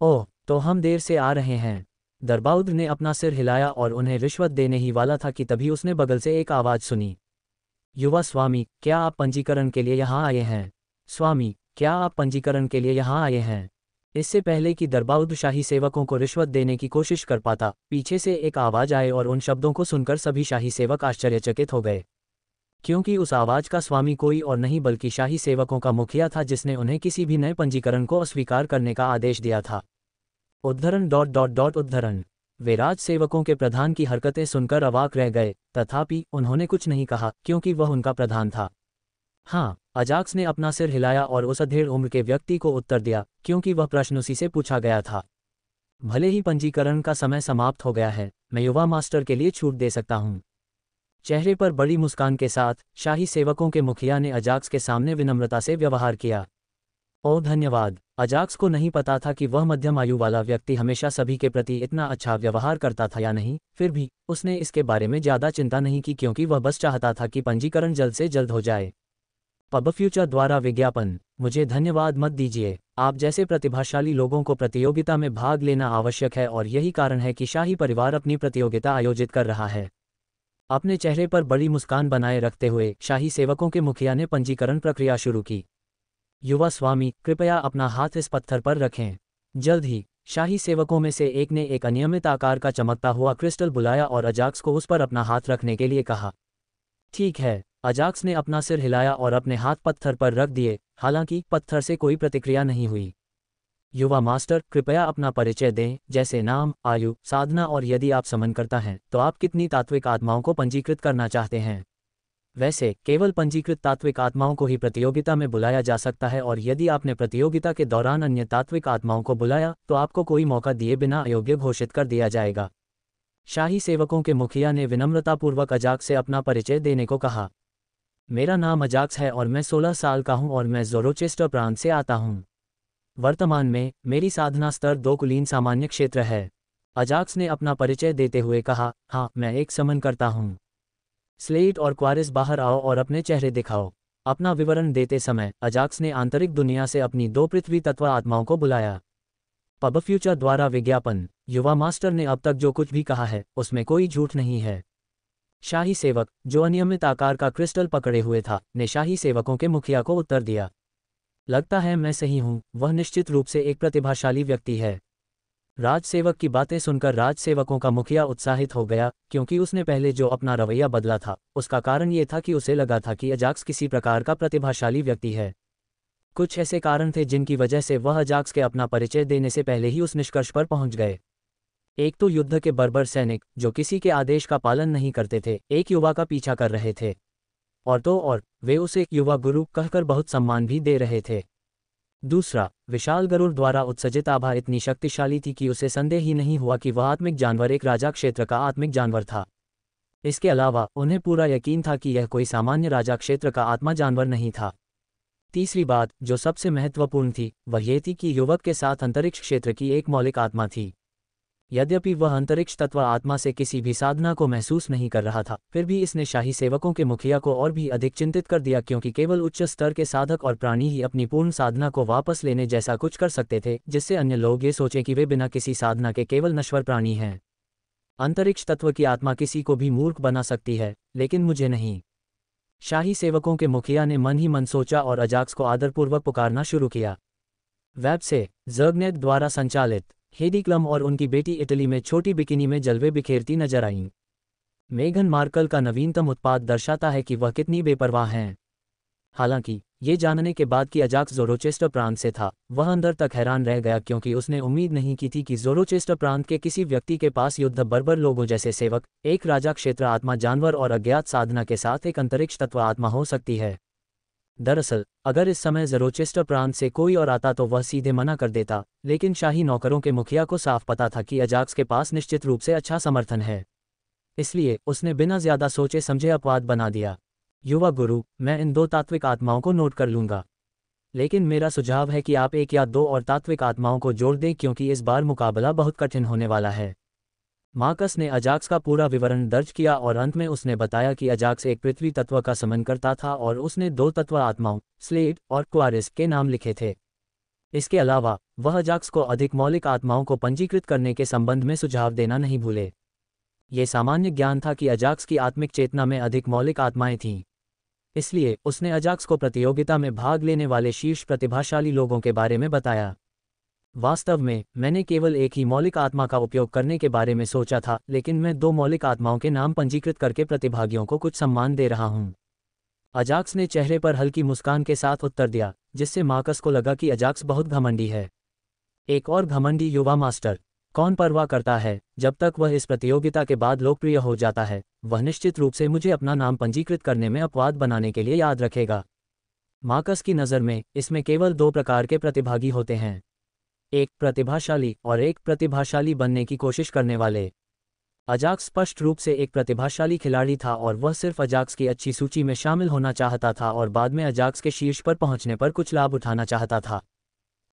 ओह, तो हम देर से आ रहे हैं। दरबाउद्र ने अपना सिर हिलाया और उन्हें रिश्वत देने ही वाला था कि तभी उसने बगल से एक आवाज़ सुनी। युवा स्वामी, क्या आप पंजीकरण के लिए यहाँ आए हैं? स्वामी, क्या आप पंजीकरण के लिए यहाँ आए हैं? इससे पहले कि दरबाउद्र शाही सेवकों को रिश्वत देने की कोशिश कर पाता, पीछे से एक आवाज़ आए और उन शब्दों को सुनकर सभी शाही सेवक आश्चर्यचकित हो गए, क्योंकि उस आवाज़ का स्वामी कोई और नहीं बल्कि शाही सेवकों का मुखिया था जिसने उन्हें किसी भी नए पंजीकरण को अस्वीकार करने का आदेश दिया था। उद्धरण। वे राज सेवकों के प्रधान की हरकतें सुनकर अवाक रह गए, तथापि उन्होंने कुछ नहीं कहा क्योंकि वह उनका प्रधान था। हाँ, अजाक्स ने अपना सिर हिलाया और उस अधेड़ उम्र के व्यक्ति को उत्तर दिया क्योंकि वह प्रश्न उसी से पूछा गया था। भले ही पंजीकरण का समय समाप्त हो गया है, मैं युवा मास्टर के लिए छूट दे सकता हूँ। चेहरे पर बड़ी मुस्कान के साथ शाही सेवकों के मुखिया ने अजाक्स के सामने विनम्रता से व्यवहार किया। ओह धन्यवाद। अजाक्स को नहीं पता था कि वह मध्यम आयु वाला व्यक्ति हमेशा सभी के प्रति इतना अच्छा व्यवहार करता था या नहीं, फिर भी उसने इसके बारे में ज़्यादा चिंता नहीं की क्योंकि वह बस चाहता था कि पंजीकरण जल्द से जल्द हो जाए। पब फ्यूचर द्वारा विज्ञापन। मुझे धन्यवाद मत दीजिए। आप जैसे प्रतिभाशाली लोगों को प्रतियोगिता में भाग लेना आवश्यक है और यही कारण है कि शाही परिवार अपनी प्रतियोगिता आयोजित कर रहा है। अपने चेहरे पर बड़ी मुस्कान बनाए रखते हुए शाही सेवकों के मुखिया ने पंजीकरण प्रक्रिया शुरू की। युवा स्वामी, कृपया अपना हाथ इस पत्थर पर रखें। जल्द ही शाही सेवकों में से एक ने एक अनियमित आकार का चमकता हुआ क्रिस्टल बुलाया और अजाक्स को उस पर अपना हाथ रखने के लिए कहा। ठीक है। अजाक्स ने अपना सिर हिलाया और अपने हाथ पत्थर पर रख दिए, हालांकि पत्थर से कोई प्रतिक्रिया नहीं हुई। युवा मास्टर, कृपया अपना परिचय दें, जैसे नाम, आयु, साधना और यदि आप समन करता हैं तो आप कितनी तात्विक आत्माओं को पंजीकृत करना चाहते हैं। वैसे केवल पंजीकृत तात्विक आत्माओं को ही प्रतियोगिता में बुलाया जा सकता है और यदि आपने प्रतियोगिता के दौरान अन्य तात्विक आत्माओं को बुलाया तो आपको कोई मौका दिए बिना अयोग्य घोषित कर दिया जाएगा। शाही सेवकों के मुखिया ने विनम्रतापूर्वक अजाक्स से अपना परिचय देने को कहा। मेरा नाम अजाक्स है और मैं 16 साल का हूं और मैं ज़ोरोचेस्टर प्रांत से आता हूं। वर्तमान में मेरी साधना स्तर 2 कुलीन सामान्य क्षेत्र है। अजाक्स ने अपना परिचय देते हुए कहा। हाँ, मैं एक समन करता हूँ। स्लेट और क्वारिस बाहर आओ और अपने चेहरे दिखाओ। अपना विवरण देते समय अजाक्स ने आंतरिक दुनिया से अपनी 2 पृथ्वी तत्व आत्माओं को बुलाया। पब फ्यूचर द्वारा विज्ञापन। युवा मास्टर ने अब तक जो कुछ भी कहा है उसमें कोई झूठ नहीं है। शाही सेवक, जो अनियमित आकार का क्रिस्टल पकड़े हुए था, ने शाही सेवकों के मुखिया को उत्तर दिया। लगता है मैं सही हूँ, वह निश्चित रूप से एक प्रतिभाशाली व्यक्ति है। राजसेवक की बातें सुनकर राजसेवकों का मुखिया उत्साहित हो गया क्योंकि उसने पहले जो अपना रवैया बदला था उसका कारण ये था कि उसे लगा था कि अजाक्स किसी प्रकार का प्रतिभाशाली व्यक्ति है। कुछ ऐसे कारण थे जिनकी वजह से वह अजाक्स के अपना परिचय देने से पहले ही उस निष्कर्ष पर पहुंच गए। एक तो युद्ध के बर्बर सैनिक जो किसी के आदेश का पालन नहीं करते थे, एक युवा का पीछा कर रहे थे, और वे उसे एक युवा गुरु कहकर बहुत सम्मान भी दे रहे थे। दूसरा, विशाल गरुड़ द्वारा उत्सर्जित आभा इतनी शक्तिशाली थी कि उसे संदेह ही नहीं हुआ कि वह आत्मिक जानवर एक राजा क्षेत्र का आत्मिक जानवर था। इसके अलावा उन्हें पूरा यकीन था कि यह कोई सामान्य राजा क्षेत्र का आत्मा जानवर नहीं था। तीसरी बात जो सबसे महत्वपूर्ण थी वह यह थी कि युवक के साथ अंतरिक्ष क्षेत्र की एक मौलिक आत्मा थी। यद्यपि वह अंतरिक्ष तत्व आत्मा से किसी भी साधना को महसूस नहीं कर रहा था, फिर भी इसने शाही सेवकों के मुखिया को और भी अधिक चिंतित कर दिया, क्योंकि केवल उच्च स्तर के साधक और प्राणी ही अपनी पूर्ण साधना को वापस लेने जैसा कुछ कर सकते थे, जिससे अन्य लोग ये सोचें कि वे बिना किसी साधना के केवल नश्वर प्राणी हैं। अंतरिक्ष तत्व की आत्मा किसी को भी मूर्ख बना सकती है, लेकिन मुझे नहीं। शाही सेवकों के मुखिया ने मन ही मन सोचा और अजाक्स को आदरपूर्वक पुकारना शुरू किया। वेब से ज़र्गनेट द्वारा संचालित हेडी क्लम और उनकी बेटी इटली में छोटी बिकिनी में जलवे बिखेरती नजर आईं। मेघन मार्कल का नवीनतम उत्पाद दर्शाता है कि वह कितनी बेपरवाह हैं। हालांकि ये जानने के बाद कि अजाक्स ज़ोरोचेस्टर प्रांत से था, वह अंदर तक हैरान रह गया, क्योंकि उसने उम्मीद नहीं की थी कि ज़ोरोचेस्टर प्रांत के किसी व्यक्ति के पास युद्ध बर्बर लोगों जैसे सेवक, एक राजा क्षेत्र आत्मा जानवर और अज्ञात साधना के साथ एक अंतरिक्ष तत्व आत्मा हो सकती है। दरअसल अगर इस समय ज़ोरोचेस्टर प्रांत से कोई और आता तो वह सीधे मना कर देता, लेकिन शाही नौकरों के मुखिया को साफ पता था कि अजाक्स के पास निश्चित रूप से अच्छा समर्थन है। इसलिए उसने बिना ज्यादा सोचे समझे अपवाद बना दिया। युवा गुरु, मैं इन 2 तात्विक आत्माओं को नोट कर लूंगा, लेकिन मेरा सुझाव है कि आप 1 या 2 और तात्विक आत्माओं को जोड़ दें, क्योंकि इस बार मुकाबला बहुत कठिन होने वाला है। मार्कस ने अजाक्स का पूरा विवरण दर्ज किया और अंत में उसने बताया कि अजाक्स एक पृथ्वी तत्व का समन करता था और उसने 2 तत्व आत्माओं स्लेड और क्वारिस के नाम लिखे थे। इसके अलावा वह अजाक्स को अधिक मौलिक आत्माओं को पंजीकृत करने के संबंध में सुझाव देना नहीं भूले। ये सामान्य ज्ञान था कि अजाक्स की आत्मिक चेतना में अधिक मौलिक आत्माएं थीं। इसलिए उसने अजाक्स को प्रतियोगिता में भाग लेने वाले शीर्ष प्रतिभाशाली लोगों के बारे में बताया। वास्तव में मैंने केवल एक ही मौलिक आत्मा का उपयोग करने के बारे में सोचा था, लेकिन मैं 2 मौलिक आत्माओं के नाम पंजीकृत करके प्रतिभागियों को कुछ सम्मान दे रहा हूं। अजाक्स ने चेहरे पर हल्की मुस्कान के साथ उत्तर दिया, जिससे मार्कस को लगा कि अजाक्स बहुत घमंडी है। एक और घमंडी युवा मास्टर। कौन परवाह करता है, जब तक वह इस प्रतियोगिता के बाद लोकप्रिय हो जाता है, वह निश्चित रूप से मुझे अपना नाम पंजीकृत करने में अपवाद बनाने के लिए याद रखेगा। मार्कस की नज़र में इसमें केवल 2 प्रकार के प्रतिभागी होते हैं, एक प्रतिभाशाली और एक प्रतिभाशाली बनने की कोशिश करने वाले। अजाक्स स्पष्ट रूप से एक प्रतिभाशाली खिलाड़ी था और वह सिर्फ अजाक्स की अच्छी सूची में शामिल होना चाहता था और बाद में अजाक्स के शीर्ष पर पहुंचने पर कुछ लाभ उठाना चाहता था।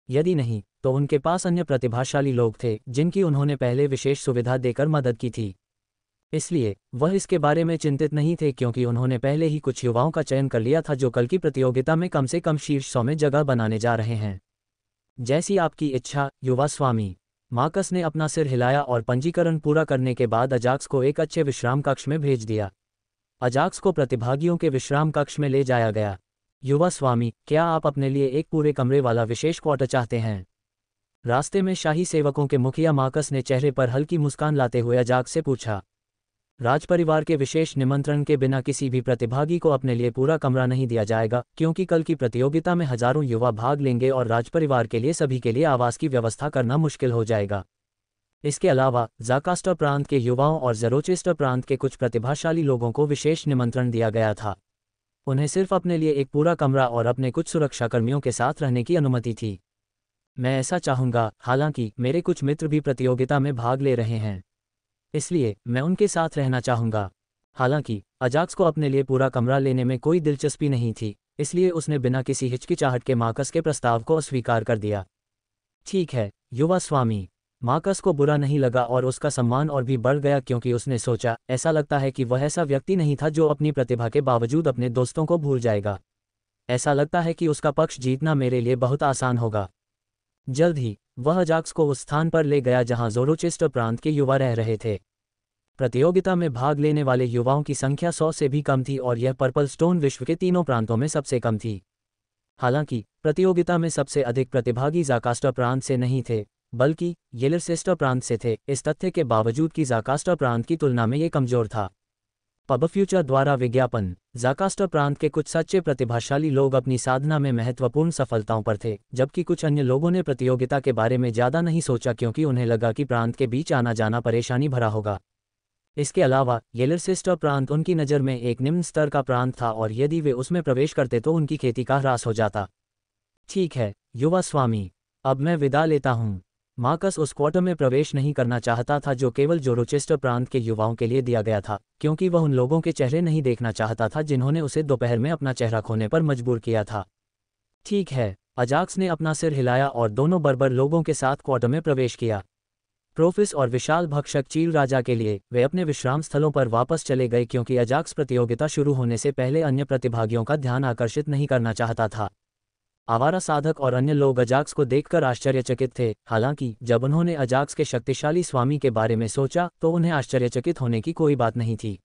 यदि नहीं, तो उनके पास अन्य प्रतिभाशाली लोग थे जिनकी उन्होंने पहले विशेष सुविधा देकर मदद की थी। इसलिए वह इसके बारे में चिंतित नहीं थे, क्योंकि उन्होंने पहले ही कुछ युवाओं का चयन कर लिया था जो कल की प्रतियोगिता में कम से कम शीर्ष 100 में जगह बनाने जा रहे हैं। जैसी आपकी इच्छा, युवा स्वामी। मार्कस ने अपना सिर हिलाया और पंजीकरण पूरा करने के बाद अजाक्स को एक अच्छे विश्राम कक्ष में भेज दिया। अजाक्स को प्रतिभागियों के विश्राम कक्ष में ले जाया गया। युवा स्वामी, क्या आप अपने लिए एक पूरे कमरे वाला विशेष क्वार्टर चाहते हैं? रास्ते में शाही सेवकों के मुखिया मार्कस ने चेहरे पर हल्की मुस्कान लाते हुए अजाक्स से पूछा। राजपरिवार के विशेष निमंत्रण के बिना किसी भी प्रतिभागी को अपने लिए पूरा कमरा नहीं दिया जाएगा, क्योंकि कल की प्रतियोगिता में हजारों युवा भाग लेंगे और राजपरिवार के लिए सभी के लिए आवास की व्यवस्था करना मुश्किल हो जाएगा। इसके अलावा ज़ाकास्टर प्रांत के युवाओं और ज़ोरोचेस्टर प्रांत के कुछ प्रतिभाशाली लोगों को विशेष निमंत्रण दिया गया था। उन्हें सिर्फ अपने लिए एक पूरा कमरा और अपने कुछ सुरक्षाकर्मियों के साथ रहने की अनुमति थी। मैं ऐसा चाहूँगा, हालांकि मेरे कुछ मित्र भी प्रतियोगिता में भाग ले रहे हैं, इसलिए मैं उनके साथ रहना चाहूँगा। हालांकि अजाक्स को अपने लिए पूरा कमरा लेने में कोई दिलचस्पी नहीं थी, इसलिए उसने बिना किसी हिचकिचाहट के मार्कस के प्रस्ताव को अस्वीकार कर दिया। ठीक है, युवा स्वामी। मार्कस को बुरा नहीं लगा और उसका सम्मान और भी बढ़ गया, क्योंकि उसने सोचा, ऐसा लगता है कि वह ऐसा व्यक्ति नहीं था जो अपनी प्रतिभा के बावजूद अपने दोस्तों को भूल जाएगा। ऐसा लगता है कि उसका पक्ष जीतना मेरे लिए बहुत आसान होगा। जल्द ही वह अजाक्स को उस स्थान पर ले गया जहां ज़ोरोचेस्टर प्रांत के युवा रह रहे थे। प्रतियोगिता में भाग लेने वाले युवाओं की संख्या 100 से भी कम थी और यह पर्पल स्टोन विश्व के तीनों प्रांतों में सबसे कम थी। हालांकि प्रतियोगिता में सबसे अधिक प्रतिभागी ज़ाकास्टर प्रांत से नहीं थे, बल्कि येलरसेस्टर प्रांत से थे। इस तथ्य के बावजूद कि ज़ाकास्टर प्रांत की तुलना में ये कमजोर था। पब फ्यूचर द्वारा विज्ञापन। जाकास्टर प्रांत के कुछ सच्चे प्रतिभाशाली लोग अपनी साधना में महत्वपूर्ण सफलताओं पर थे, जबकि कुछ अन्य लोगों ने प्रतियोगिता के बारे में ज़्यादा नहीं सोचा क्योंकि उन्हें लगा कि प्रांत के बीच आना जाना परेशानी भरा होगा। इसके अलावा येलरसिस्टर प्रांत उनकी नज़र में एक निम्न स्तर का प्रांत था और यदि वे उसमें प्रवेश करते तो उनकी खेती का ह्रास हो जाता। ठीक है युवा स्वामी, अब मैं विदा लेता हूँ। मार्कस उस क्वार्टर में प्रवेश नहीं करना चाहता था जो केवल जोरोचेस्टर प्रांत के युवाओं के लिए दिया गया था, क्योंकि वह उन लोगों के चेहरे नहीं देखना चाहता था जिन्होंने उसे दोपहर में अपना चेहरा खोने पर मजबूर किया था। ठीक है, अजाक्स ने अपना सिर हिलाया और दोनों बर्बर लोगों के साथ क्वार्टर में प्रवेश किया। प्रोफिस और विशाल भक्षक चील राजा के लिए वे अपने विश्राम स्थलों पर वापस चले गए क्योंकि अजाक्स प्रतियोगिता शुरू होने से पहले अन्य प्रतिभागियों का ध्यान आकर्षित नहीं करना चाहता था। आवारा साधक और अन्य लोग अजाक्स को देखकर आश्चर्यचकित थे, हालांकि जब उन्होंने अजाक्स के शक्तिशाली स्वामी के बारे में सोचा तो उन्हें आश्चर्यचकित होने की कोई बात नहीं थी।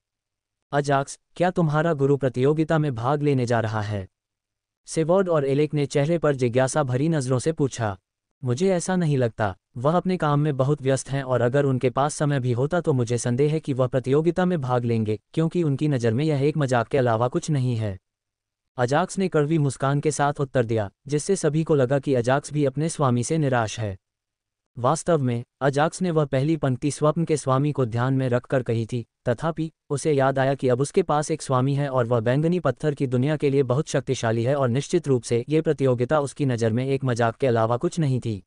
अजाक्स, क्या तुम्हारा गुरु प्रतियोगिता में भाग लेने जा रहा है? सेवॉर्ड और एलेक ने चेहरे पर जिज्ञासा भरी नज़रों से पूछा। मुझे ऐसा नहीं लगता, वह अपने काम में बहुत व्यस्त हैं और अगर उनके पास समय भी होता तो मुझे संदेह है कि वह प्रतियोगिता में भाग लेंगे, क्योंकि उनकी नज़र में यह एक मजाक के अलावा कुछ नहीं है। अजाक्स ने कड़वी मुस्कान के साथ उत्तर दिया, जिससे सभी को लगा कि अजाक्स भी अपने स्वामी से निराश है। वास्तव में अजाक्स ने वह पहली पंक्ति स्वप्न के स्वामी को ध्यान में रखकर कही थी, तथापि उसे याद आया कि अब उसके पास एक स्वामी है और वह बैंगनी पत्थर की दुनिया के लिए बहुत शक्तिशाली है और निश्चित रूप से ये प्रतियोगिता उसकी नज़र में एक मजाक के अलावा कुछ नहीं थी।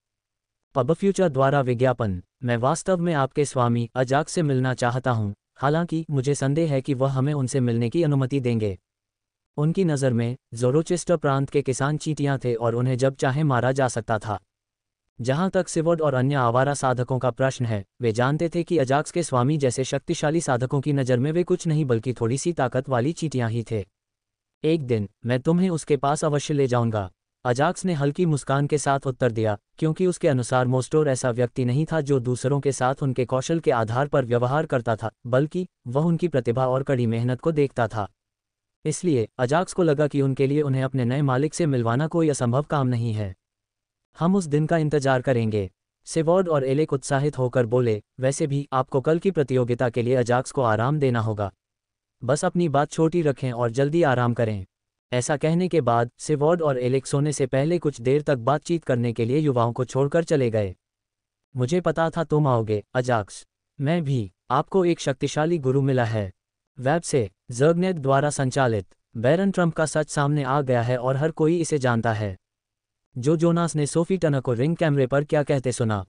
पब फ्यूचर द्वारा विज्ञापन। मैं वास्तव में आपके स्वामी अजाक्स से मिलना चाहता हूँ, हालांकि मुझे संदेह है कि वह हमें उनसे मिलने की अनुमति देंगे। उनकी नज़र में जोरोचेस्टर प्रांत के किसान चींटियां थे और उन्हें जब चाहे मारा जा सकता था। जहां तक सिवॉर्ड और अन्य आवारा साधकों का प्रश्न है, वे जानते थे कि अजाक्स के स्वामी जैसे शक्तिशाली साधकों की नज़र में वे कुछ नहीं बल्कि थोड़ी सी ताकत वाली चींटियां ही थे। एक दिन मैं तुम्हें उसके पास अवश्य ले जाऊंगा, अजाक्स ने हल्की मुस्कान के साथ उत्तर दिया, क्योंकि उसके अनुसार मोस्टोर ऐसा व्यक्ति नहीं था जो दूसरों के साथ उनके कौशल के आधार पर व्यवहार करता था, बल्कि वह उनकी प्रतिभा और कड़ी मेहनत को देखता था। इसलिए अजाक्स को लगा कि उनके लिए उन्हें अपने नए मालिक से मिलवाना कोई असंभव काम नहीं है। हम उस दिन का इंतजार करेंगे। सेवॉर्ड और एलेक उत्साहित होकर बोले, वैसे भी आपको कल की प्रतियोगिता के लिए अजाक्स को आराम देना होगा। बस अपनी बात छोटी रखें और जल्दी आराम करें। ऐसा कहने के बाद सेवॉर्ड और एलेक सोने से पहले कुछ देर तक बातचीत करने के लिए युवाओं को छोड़कर चले गए। मुझे पता था तुम आओगे अजाक्स। मैं भी। आपको एक शक्तिशाली गुरु मिला है। वेब से ज़र्गनेट द्वारा संचालित बैरन ट्रम्प का सच सामने आ गया है और हर कोई इसे जानता है। जो जोनास ने सोफी टर्नर को रिंग कैमरे पर क्या कहते सुना। ...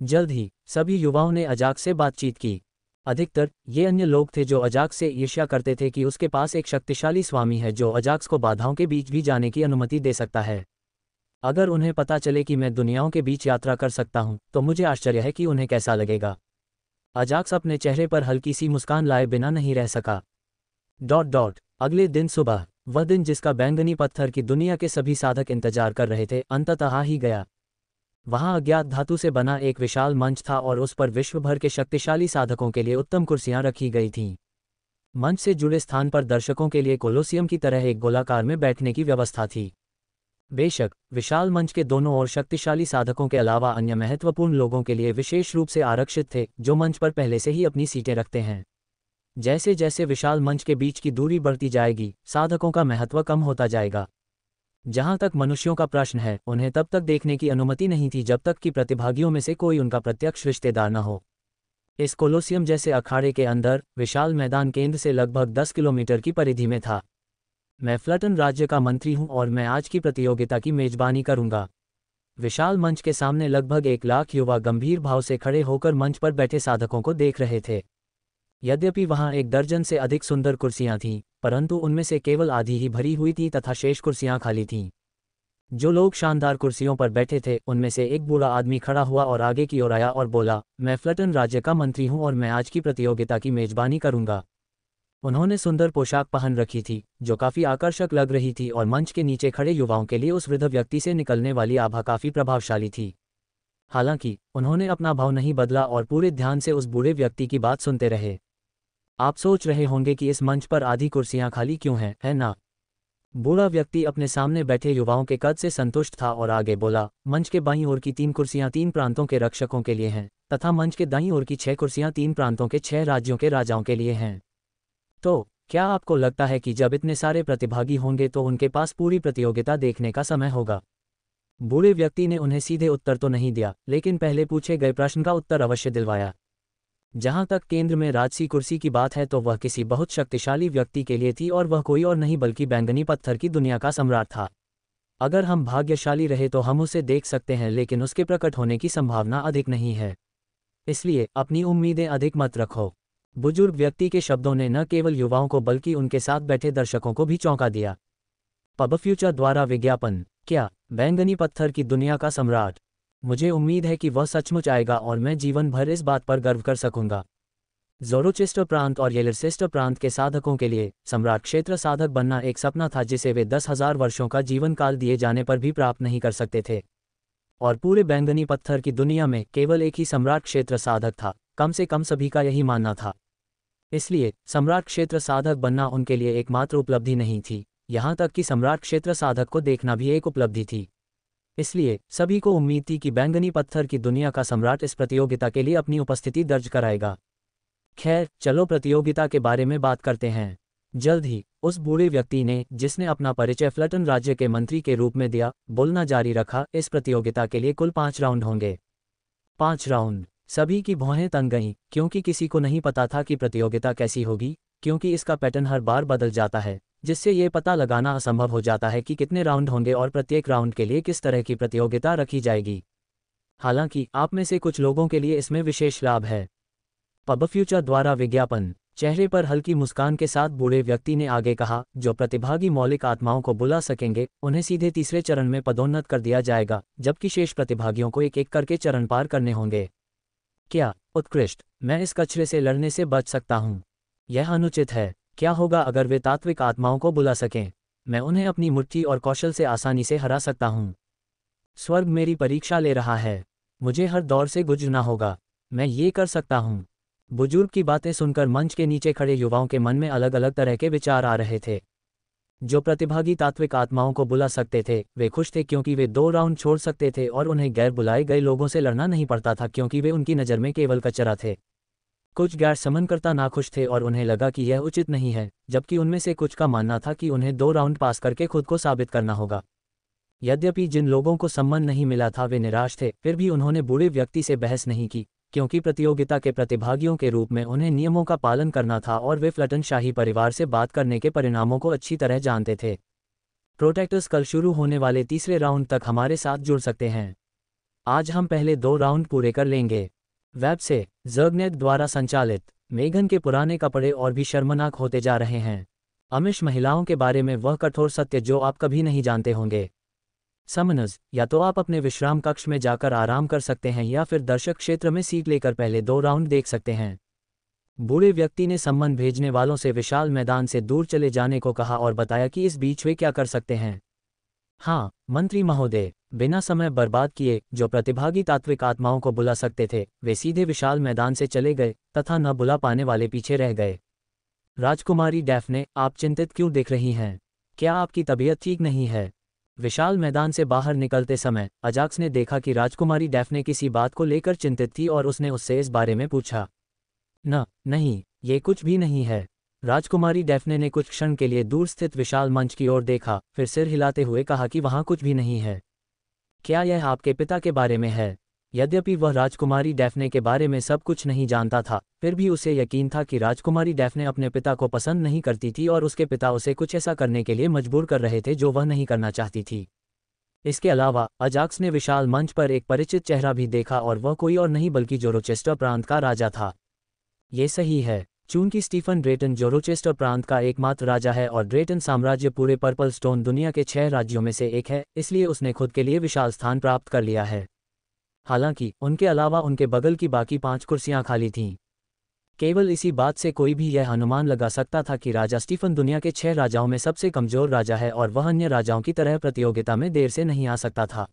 जल्द ही सभी युवाओं ने अजाक्स से बातचीत की। अधिकतर ये अन्य लोग थे जो अजाक्स से ईर्ष्या करते थे कि उसके पास एक शक्तिशाली स्वामी है जो अजाक्स को बाधाओं के बीच भी जाने की अनुमति दे सकता है। अगर उन्हें पता चले कि मैं दुनियाओं के बीच यात्रा कर सकता हूं, तो मुझे आश्चर्य है कि उन्हें कैसा लगेगा। अजाक्स अपने चेहरे पर हल्की सी मुस्कान लाए बिना नहीं रह सका। ... अगले दिन सुबह, वह दिन जिसका बैंगनी पत्थर की दुनिया के सभी साधक इंतजार कर रहे थे, अंततः आ ही गया। वहां अज्ञात धातु से बना एक विशाल मंच था और उस पर विश्व भर के शक्तिशाली साधकों के लिए उत्तम कुर्सियां रखी गई थीं। मंच से जुड़े स्थान पर दर्शकों के लिए कोलोसियम की तरह एक गोलाकार में बैठने की व्यवस्था थी। बेशक विशाल मंच के दोनों ओर शक्तिशाली साधकों के अलावा अन्य महत्वपूर्ण लोगों के लिए विशेष रूप से आरक्षित थे, जो मंच पर पहले से ही अपनी सीटें रखते हैं। जैसे जैसे विशाल मंच के बीच की दूरी बढ़ती जाएगी, साधकों का महत्व कम होता जाएगा। जहां तक मनुष्यों का प्रश्न है, उन्हें तब तक देखने की अनुमति नहीं थी जब तक कि प्रतिभागियों में से कोई उनका प्रत्यक्ष रिश्तेदार न हो। इस कोलोसियम जैसे अखाड़े के अंदर विशाल मैदान केंद्र से लगभग 10 किलोमीटर की परिधि में था। मैं फ्लटन राज्य का मंत्री हूं और मैं आज की प्रतियोगिता की मेजबानी करूंगा। विशाल मंच के सामने लगभग 1 लाख युवा गंभीर भाव से खड़े होकर मंच पर बैठे साधकों को देख रहे थे। यद्यपि वहां 1 दर्जन से अधिक सुंदर कुर्सियां थीं, परंतु उनमें से केवल आधी ही भरी हुई थी तथा शेष कुर्सियां खाली थीं। जो लोग शानदार कुर्सियों पर बैठे थे, उनमें से एक बूढ़ा आदमी खड़ा हुआ और आगे की ओर आया और बोला, मैं फ्लटन राज्य का मंत्री हूं और मैं आज की प्रतियोगिता की मेजबानी करूंगा। उन्होंने सुंदर पोशाक पहन रखी थी, जो काफी आकर्षक लग रही थी और मंच के नीचे खड़े युवाओं के लिए उस वृद्ध व्यक्ति से निकलने वाली आभा काफी प्रभावशाली थी। हालांकि उन्होंने अपना भाव नहीं बदला और पूरे ध्यान से उस बूढ़े व्यक्ति की बात सुनते रहे। आप सोच रहे होंगे कि इस मंच पर आधी कुर्सियां खाली क्यों हैं, है ना? बूढ़ा व्यक्ति अपने सामने बैठे युवाओं के कद से संतुष्ट था और आगे बोला, मंच के बाईं ओर की 3 कुर्सियां 3 प्रांतों के रक्षकों के लिए हैं, तथा मंच के दाईं ओर की 6 कुर्सियां 3 प्रांतों के 6 राज्यों के राजाओं के लिए हैं। तो क्या आपको लगता है कि जब इतने सारे प्रतिभागी होंगे तो उनके पास पूरी प्रतियोगिता देखने का समय होगा? बूढ़े व्यक्ति ने उन्हें सीधे उत्तर तो नहीं दिया, लेकिन पहले पूछे गए प्रश्न का उत्तर अवश्य दिलवाया। जहां तक केंद्र में राजसी कुर्सी की बात है तो वह किसी बहुत शक्तिशाली व्यक्ति के लिए थी और वह कोई और नहीं बल्कि बैंगनी पत्थर की दुनिया का सम्राट था। अगर हम भाग्यशाली रहे तो हम उसे देख सकते हैं, लेकिन उसके प्रकट होने की संभावना अधिक नहीं है। इसलिए अपनी उम्मीदें अधिक मत रखो। बुजुर्ग व्यक्ति के शब्दों ने न केवल युवाओं को बल्कि उनके साथ बैठे दर्शकों को भी चौंका दिया। पब फ्यूचर द्वारा विज्ञापन, क्या बैंगनी पत्थर की दुनिया का सम्राट? मुझे उम्मीद है कि वह सचमुच आएगा और मैं जीवन भर इस बात पर गर्व कर सकूंगा। ज़ोरोचेस्टर प्रांत और येलरसेस्टर प्रांत के साधकों के लिए सम्राट क्षेत्र साधक बनना एक सपना था जिसे वे 10,000 वर्षों का जीवन काल दिए जाने पर भी प्राप्त नहीं कर सकते थे। और पूरे बैंगनी पत्थर की दुनिया में केवल एक ही सम्राट क्षेत्र साधक था, कम से कम सभी का यही मानना था। इसलिए सम्राट क्षेत्र साधक बनना उनके लिए एकमात्र उपलब्धि नहीं थी, यहाँ तक कि सम्राट क्षेत्र साधक को देखना भी एक उपलब्धि थी। इसलिए सभी को उम्मीद थी कि बैंगनी पत्थर की दुनिया का सम्राट इस प्रतियोगिता के लिए अपनी उपस्थिति दर्ज कराएगा। खैर, चलो प्रतियोगिता के बारे में बात करते हैं। जल्द ही उस बूढ़े व्यक्ति ने, जिसने अपना परिचय फ्लटन राज्य के मंत्री के रूप में दिया, बोलना जारी रखा। इस प्रतियोगिता के लिए कुल 5 राउंड होंगे। 5 राउंड। सभी की भौहें तन गईं, क्योंकि किसी को नहीं पता था कि प्रतियोगिता कैसी होगी, क्योंकि इसका पैटर्न हर बार बदल जाता है, जिससे ये पता लगाना असंभव हो जाता है कि कितने राउंड होंगे और प्रत्येक राउंड के लिए किस तरह की प्रतियोगिता रखी जाएगी। हालांकि आप में से कुछ लोगों के लिए इसमें विशेष लाभ है। पब फ्यूचर द्वारा विज्ञापन। चेहरे पर हल्की मुस्कान के साथ बूढ़े व्यक्ति ने आगे कहा, जो प्रतिभागी मौलिक आत्माओं को बुला सकेंगे उन्हें सीधे तीसरे चरण में पदोन्नत कर दिया जाएगा, जबकि शेष प्रतिभागियों को एक एक करके चरण पार करने होंगे। क्या उत्कृष्ट! मैं इस कचरे से लड़ने से बच सकता हूँ। यह अनुचित है। क्या होगा अगर वे तात्विक आत्माओं को बुला सकें? मैं उन्हें अपनी मुट्ठी और कौशल से आसानी से हरा सकता हूँ। स्वर्ग मेरी परीक्षा ले रहा है। मुझे हर दौर से गुजरना होगा। मैं ये कर सकता हूँ। बुजुर्ग की बातें सुनकर मंच के नीचे खड़े युवाओं के मन में अलग अलग तरह के विचार आ रहे थे। जो प्रतिभागी तात्विक आत्माओं को बुला सकते थे वे खुश थे, क्योंकि वे 2 राउंड छोड़ सकते थे और उन्हें गैर बुलाए गए लोगों से लड़ना नहीं पड़ता था, क्योंकि वे उनकी नज़र में केवल कचरा थे। कुछ गैर समनकर्ता नाखुश थे और उन्हें लगा कि यह उचित नहीं है, जबकि उनमें से कुछ का मानना था कि उन्हें 2 राउंड पास करके खुद को साबित करना होगा। यद्यपि जिन लोगों को सम्मान नहीं मिला था वे निराश थे, फिर भी उन्होंने बूढ़े व्यक्ति से बहस नहीं की, क्योंकि प्रतियोगिता के प्रतिभागियों के रूप में उन्हें नियमों का पालन करना था और वे फ्लटन शाही परिवार से बात करने के परिणामों को अच्छी तरह जानते थे। प्रोटेक्टर्स, कल शुरू होने वाले तीसरे राउंड तक हमारे साथ जुड़ सकते हैं। आज हम पहले 2 राउंड पूरे कर लेंगे। वेब से ज़र्गनेट द्वारा संचालित। मेघन के पुराने कपड़े और भी शर्मनाक होते जा रहे हैं। अमिश महिलाओं के बारे में वह कठोर सत्य जो आप कभी नहीं जानते होंगे। समनज, या तो आप अपने विश्राम कक्ष में जाकर आराम कर सकते हैं या फिर दर्शक क्षेत्र में सीट लेकर पहले 2 राउंड देख सकते हैं। बूढ़े व्यक्ति ने सम्मन भेजने वालों से विशाल मैदान से दूर चले जाने को कहा और बताया कि इस बीच वे क्या कर सकते हैं। हाँ मंत्री महोदय, बिना समय बर्बाद किए जो प्रतिभागी तात्विक आत्माओं को बुला सकते थे वे सीधे विशाल मैदान से चले गए तथा न बुला पाने वाले पीछे रह गए। राजकुमारी डैफ्ने, आप चिंतित क्यों दिख रही हैं? क्या आपकी तबीयत ठीक नहीं है? विशाल मैदान से बाहर निकलते समय अजाक्स ने देखा कि राजकुमारी डैफ्ने किसी बात को लेकर चिंतित थी और उसने उससे इस बारे में पूछा। नहीं, ये कुछ भी नहीं है। राजकुमारी डैफ्ने ने कुछ क्षण के लिए दूर स्थित विशाल मंच की ओर देखा, फिर सिर हिलाते हुए कहा कि वहाँ कुछ भी नहीं है। क्या यह आपके पिता के बारे में है? यद्यपि वह राजकुमारी डैफ्ने के बारे में सब कुछ नहीं जानता था, फिर भी उसे यकीन था कि राजकुमारी डैफ्ने अपने पिता को पसंद नहीं करती थी और उसके पिता उसे कुछ ऐसा करने के लिए मजबूर कर रहे थे जो वह नहीं करना चाहती थी। इसके अलावा अजाक्स ने विशाल मंच पर एक परिचित चेहरा भी देखा और वह कोई और नहीं बल्कि ज़ोरोचेस्टर प्रांत का राजा था। ये सही है, चूंकि स्टीफन ड्रेटन ज़ोरोचेस्टर प्रांत का एकमात्र राजा है और ड्रेटन साम्राज्य पूरे पर्पल स्टोन दुनिया के 6 राज्यों में से एक है, इसलिए उसने खुद के लिए विशाल स्थान प्राप्त कर लिया है। हालांकि उनके अलावा उनके बगल की बाकी 5 कुर्सियां खाली थीं। केवल इसी बात से कोई भी यह अनुमान लगा सकता था कि राजा स्टीफन दुनिया के 6 राजाओं में सबसे कमजोर राजा है और वह अन्य राजाओं की तरह प्रतियोगिता में देर से नहीं आ सकता था।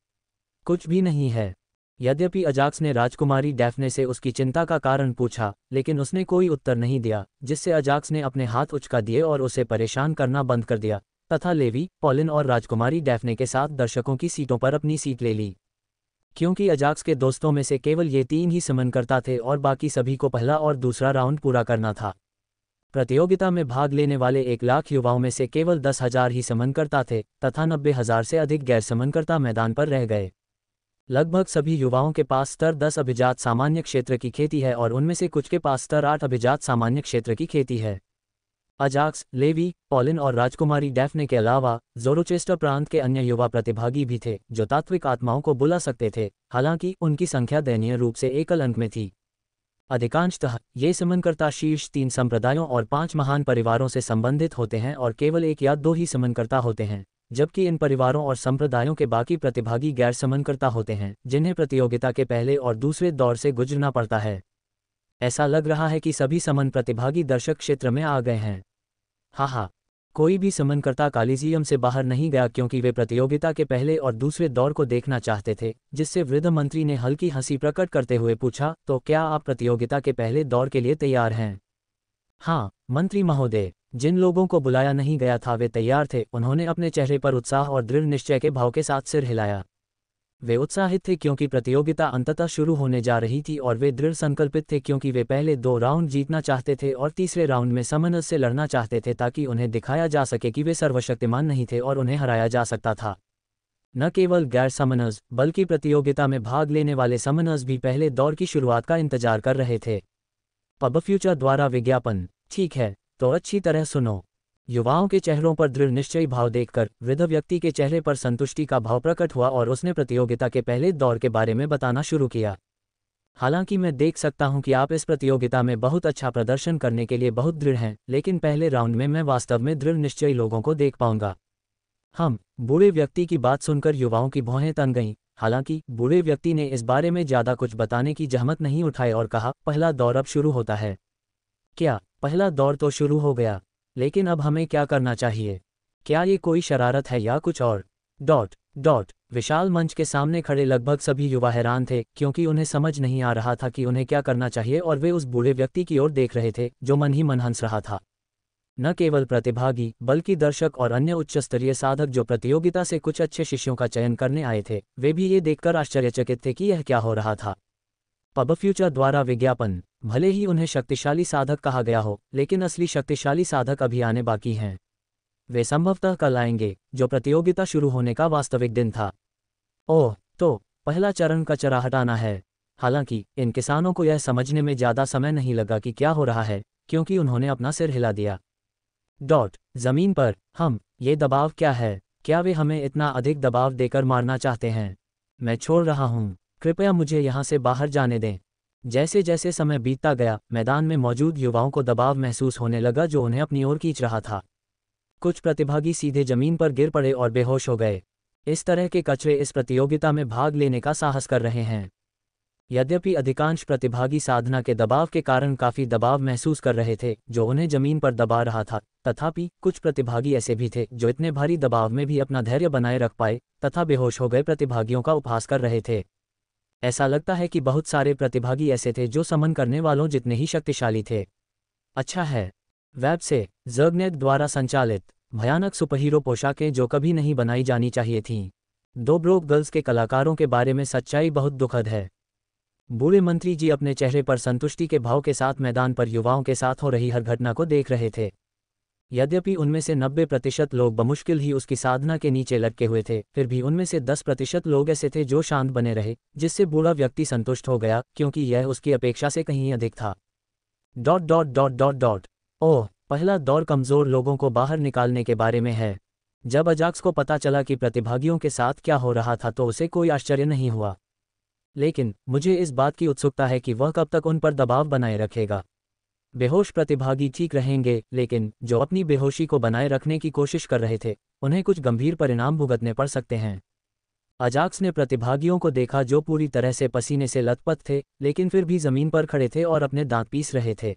कुछ भी नहीं है। यद्यपि अजाक्स ने राजकुमारी डैफ्ने से उसकी चिंता का कारण पूछा, लेकिन उसने कोई उत्तर नहीं दिया, जिससे अजाक्स ने अपने हाथ उचका दिए और उसे परेशान करना बंद कर दिया तथा लेवी, पॉलिन और राजकुमारी डैफ्ने के साथ दर्शकों की सीटों पर अपनी सीट ले ली। क्योंकि अजाक्स के दोस्तों में से केवल ये 3 ही समनकर्ता थे और बाकी सभी को पहला और दूसरा राउंड पूरा करना था। प्रतियोगिता में भाग लेने वाले 1 लाख युवाओं में से केवल 10,000 ही समनकर्ता थे तथा 90,000 से अधिक गैर समनकर्ता मैदान पर रह गए। लगभग सभी युवाओं के पास स्तर 10 अभिजात सामान्य क्षेत्र की खेती है और उनमें से कुछ के पास स्तर 8 अभिजात सामान्य क्षेत्र की खेती है। अजाक्स, लेवी, पॉलिन और राजकुमारी डैफ्ने के अलावा ज़ोरोचेस्टर प्रांत के अन्य युवा प्रतिभागी भी थे जो तात्विक आत्माओं को बुला सकते थे, हालांकि उनकी संख्या दयनीय रूप से एकल अंक में थी। अधिकांशतः ये समनकर्ता शीर्ष 3 संप्रदायों और 5 महान परिवारों से संबंधित होते हैं और केवल 1 या 2 ही समनकर्ता होते हैं, जबकि इन परिवारों और संप्रदायों के बाकी प्रतिभागी गैर समनकर्ता होते हैं जिन्हें प्रतियोगिता के पहले और दूसरे दौर से गुजरना पड़ता है। ऐसा लग रहा है कि सभी समन प्रतिभागी दर्शक क्षेत्र में आ गए हैं। हाँ, कोई भी समनकर्ता कॉलिजियम से बाहर नहीं गया क्योंकि वे प्रतियोगिता के पहले और दूसरे दौर को देखना चाहते थे, जिससे वृद्ध मंत्री ने हल्की हंसी प्रकट करते हुए पूछा, तो क्या आप प्रतियोगिता के पहले दौर के लिए तैयार हैं? हाँ, मंत्री महोदय। जिन लोगों को बुलाया नहीं गया था वे तैयार थे। उन्होंने अपने चेहरे पर उत्साह और दृढ़ निश्चय के भाव के साथ सिर हिलाया। वे उत्साहित थे क्योंकि प्रतियोगिता अंततः शुरू होने जा रही थी और वे दृढ़ संकल्पित थे क्योंकि वे पहले 2 राउंड जीतना चाहते थे और तीसरे राउंड में समनस से लड़ना चाहते थे ताकि उन्हें दिखाया जा सके कि वे सर्वशक्तिमान नहीं थे और उन्हें हराया जा सकता था। न केवल गैर समनस बल्कि प्रतियोगिता में भाग लेने वाले समनस भी पहले दौर की शुरुआत का इंतजार कर रहे थे। पब फ्यूचर द्वारा विज्ञापन। ठीक है, तो अच्छी तरह सुनो। युवाओं के चेहरों पर दृढ़ निश्चयी भाव देखकर वृद्ध व्यक्ति के चेहरे पर संतुष्टि का भाव प्रकट हुआ और उसने प्रतियोगिता के पहले दौर के बारे में बताना शुरू किया। हालांकि मैं देख सकता हूं कि आप इस प्रतियोगिता में बहुत अच्छा प्रदर्शन करने के लिए बहुत दृढ़ हैं, लेकिन पहले राउंड में मैं वास्तव में दृढ़ निश्चयी लोगों को देख पाऊंगा। हम बूढ़े व्यक्ति की बात सुनकर युवाओं की भौहें तन गईं। हालांकि बूढ़े व्यक्ति ने इस बारे में ज़्यादा कुछ बताने की जहमत नहीं उठाई और कहा, पहला दौर अब शुरू होता है। क्या पहला दौर तो शुरू हो गया, लेकिन अब हमें क्या करना चाहिए? क्या ये कोई शरारत है या कुछ और? विशाल मंच के सामने खड़े लगभग सभी युवा हैरान थे क्योंकि उन्हें समझ नहीं आ रहा था कि उन्हें क्या करना चाहिए और वे उस बूढ़े व्यक्ति की ओर देख रहे थे जो मन ही मन हंस रहा था। न केवल प्रतिभागी बल्कि दर्शक और अन्य उच्च स्तरीय साधक जो प्रतियोगिता से कुछ अच्छे शिष्यों का चयन करने आए थे, वे भी ये देखकर आश्चर्यचकित थे कि यह क्या हो रहा था। पब फ्यूचर द्वारा विज्ञापन। भले ही उन्हें शक्तिशाली साधक कहा गया हो, लेकिन असली शक्तिशाली साधक अभी आने बाकी हैं। वे संभवतः कल आएंगे, जो प्रतियोगिता शुरू होने का वास्तविक दिन था। ओह, तो पहला चरण कचरा हटाना है। हालांकि इन किसानों को यह समझने में ज़्यादा समय नहीं लगा कि क्या हो रहा है, क्योंकि उन्होंने अपना सिर हिला दिया। जमीन पर ये दबाव क्या है? क्या वे हमें इतना अधिक दबाव देकर मारना चाहते हैं? मैं छोड़ रहा हूँ, कृपया मुझे यहाँ से बाहर जाने दें। जैसे जैसे समय बीतता गया, मैदान में मौजूद युवाओं को दबाव महसूस होने लगा जो उन्हें अपनी ओर खींच रहा था। कुछ प्रतिभागी सीधे जमीन पर गिर पड़े और बेहोश हो गए। इस तरह के कचरे इस प्रतियोगिता में भाग लेने का साहस कर रहे हैं। यद्यपि अधिकांश प्रतिभागी साधना के दबाव के कारण काफ़ी दबाव महसूस कर रहे थे जो उन्हें जमीन पर दबा रहा था, तथापि कुछ प्रतिभागी ऐसे भी थे जो इतने भारी दबाव में भी अपना धैर्य बनाए रख पाए तथा बेहोश हो गए प्रतिभागियों का उपहास कर रहे थे। ऐसा लगता है कि बहुत सारे प्रतिभागी ऐसे थे जो समन करने वालों जितने ही शक्तिशाली थे। अच्छा है। वेब से ज़र्गनेट द्वारा संचालित भयानक सुपरहीरो पोशाकें जो कभी नहीं बनाई जानी चाहिए थीं। 2 ब्रोक गर्ल्स के कलाकारों के बारे में सच्चाई बहुत दुखद है। बूढ़े मंत्री जी अपने चेहरे पर संतुष्टि के भाव के साथ मैदान पर युवाओं के साथ हो रही हर घटना को देख रहे थे। यद्यपि उनमें से 90% लोग बमुश्किल ही उसकी साधना के नीचे लटके हुए थे, फिर भी उनमें से 10% लोग ऐसे थे जो शांत बने रहे, जिससे बूढ़ा व्यक्ति संतुष्ट हो गया क्योंकि यह उसकी अपेक्षा से कहीं अधिक था। ओह, पहला दौर कमज़ोर लोगों को बाहर निकालने के बारे में है। जब अजाक्स को पता चला कि प्रतिभागियों के साथ क्या हो रहा था तो उसे कोई आश्चर्य नहीं हुआ, लेकिन मुझे इस बात की उत्सुकता है कि वह कब तक उन पर दबाव बनाए रखेगा। बेहोश प्रतिभागी ठीक रहेंगे, लेकिन जो अपनी बेहोशी को बनाए रखने की कोशिश कर रहे थे उन्हें कुछ गंभीर परिणाम भुगतने पड़ सकते हैं। अजाक्स ने प्रतिभागियों को देखा जो पूरी तरह से पसीने से लथपथ थे, लेकिन फिर भी जमीन पर खड़े थे और अपने दांत पीस रहे थे।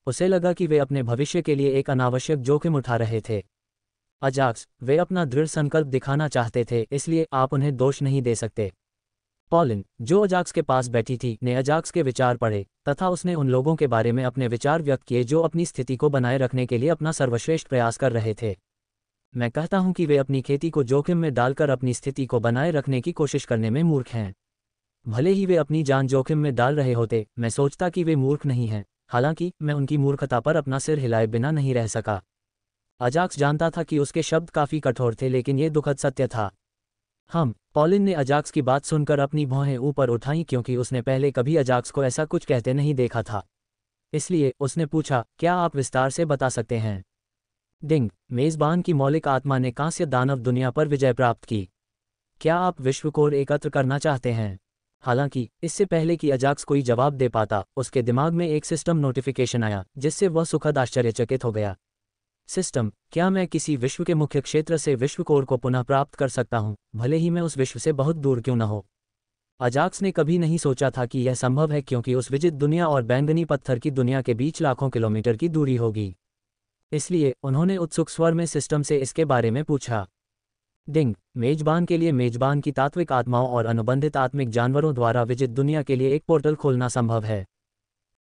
उसे लगा कि वे अपने भविष्य के लिए एक अनावश्यक जोखिम उठा रहे थे। अजाक्स, वे अपना दृढ़ संकल्प दिखाना चाहते थे, इसलिए आप उन्हें दोष नहीं दे सकते। पॉलिन, जो अजाक्स के पास बैठी थी, ने अजाक्स के विचार पढ़े तथा उसने उन लोगों के बारे में अपने विचार व्यक्त किए जो अपनी स्थिति को बनाए रखने के लिए अपना सर्वश्रेष्ठ प्रयास कर रहे थे। मैं कहता हूं कि वे अपनी खेती को जोखिम में डालकर अपनी स्थिति को बनाए रखने की कोशिश करने में मूर्ख हैं। भले ही वे अपनी जान जोखिम में डाल रहे होते, मैं सोचता कि वे मूर्ख नहीं हैं। हालांकि मैं उनकी मूर्खता पर अपना सिर हिलाए बिना नहीं रह सका। अजाक्स जानता था कि उसके शब्द काफ़ी कठोर थे, लेकिन ये दुखद सत्य था। पॉलिन ने अजाक्स की बात सुनकर अपनी भौहें ऊपर उठाईं, क्योंकि उसने पहले कभी अजाक्स को ऐसा कुछ कहते नहीं देखा था। इसलिए उसने पूछा, क्या आप विस्तार से बता सकते हैं? डिंग, मेज़बान की मौलिक आत्मा ने कांस्य दानव दुनिया पर विजय प्राप्त की। क्या आप विश्व कोर एकत्र करना चाहते हैं? हालांकि इससे पहले कि अजाक्स कोई जवाब दे पाता, उसके दिमाग में एक सिस्टम नोटिफिकेशन आया, जिससे वह सुखद आश्चर्यचकित हो गया। सिस्टम, क्या मैं किसी विश्व के मुख्य क्षेत्र से विश्व कोर को पुनः प्राप्त कर सकता हूं, भले ही मैं उस विश्व से बहुत दूर क्यों न हो? अजाक्स ने कभी नहीं सोचा था कि यह संभव है, क्योंकि उस विजित दुनिया और बैंगनी पत्थर की दुनिया के बीच लाखों किलोमीटर की दूरी होगी। इसलिए उन्होंने उत्सुक स्वर में सिस्टम से इसके बारे में पूछा। डिंग, मेजबान के लिए मेजबान की तात्विक आत्माओं और अनुबंधित आत्मिक जानवरों द्वारा विजित दुनिया के लिए एक पोर्टल खोलना संभव है।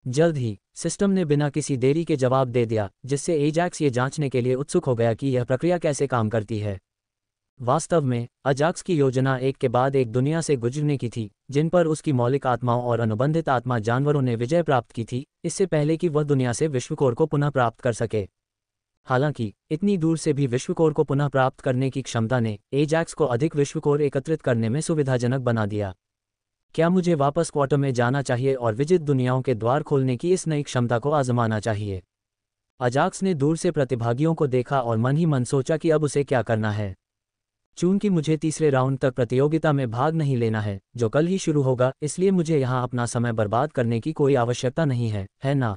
जल्द ही सिस्टम ने बिना किसी देरी के जवाब दे दिया, जिससे एजैक्स ये जांचने के लिए उत्सुक हो गया कि यह प्रक्रिया कैसे काम करती है। वास्तव में अजाक्स की योजना एक के बाद एक दुनिया से गुजरने की थी, जिन पर उसकी मौलिक आत्माओं और अनुबंधित आत्मा जानवरों ने विजय प्राप्त की थी, इससे पहले कि वह दुनिया से विश्वकोर को पुनः प्राप्त कर सके। हालांकि इतनी दूर से भी विश्वकोर को पुनः प्राप्त करने की क्षमता ने एजैक्स को अधिक विश्वकोर एकत्रित करने में सुविधाजनक बना दिया। क्या मुझे वापस क्वार्टर में जाना चाहिए और विजित दुनियाओं के द्वार खोलने की इस नई क्षमता को आजमाना चाहिए? अजाक्स ने दूर से प्रतिभागियों को देखा और मन ही मन सोचा कि अब उसे क्या करना है। चूंकि मुझे तीसरे राउंड तक प्रतियोगिता में भाग नहीं लेना है, जो कल ही शुरू होगा, इसलिए मुझे यहाँ अपना समय बर्बाद करने की कोई आवश्यकता नहीं है ना?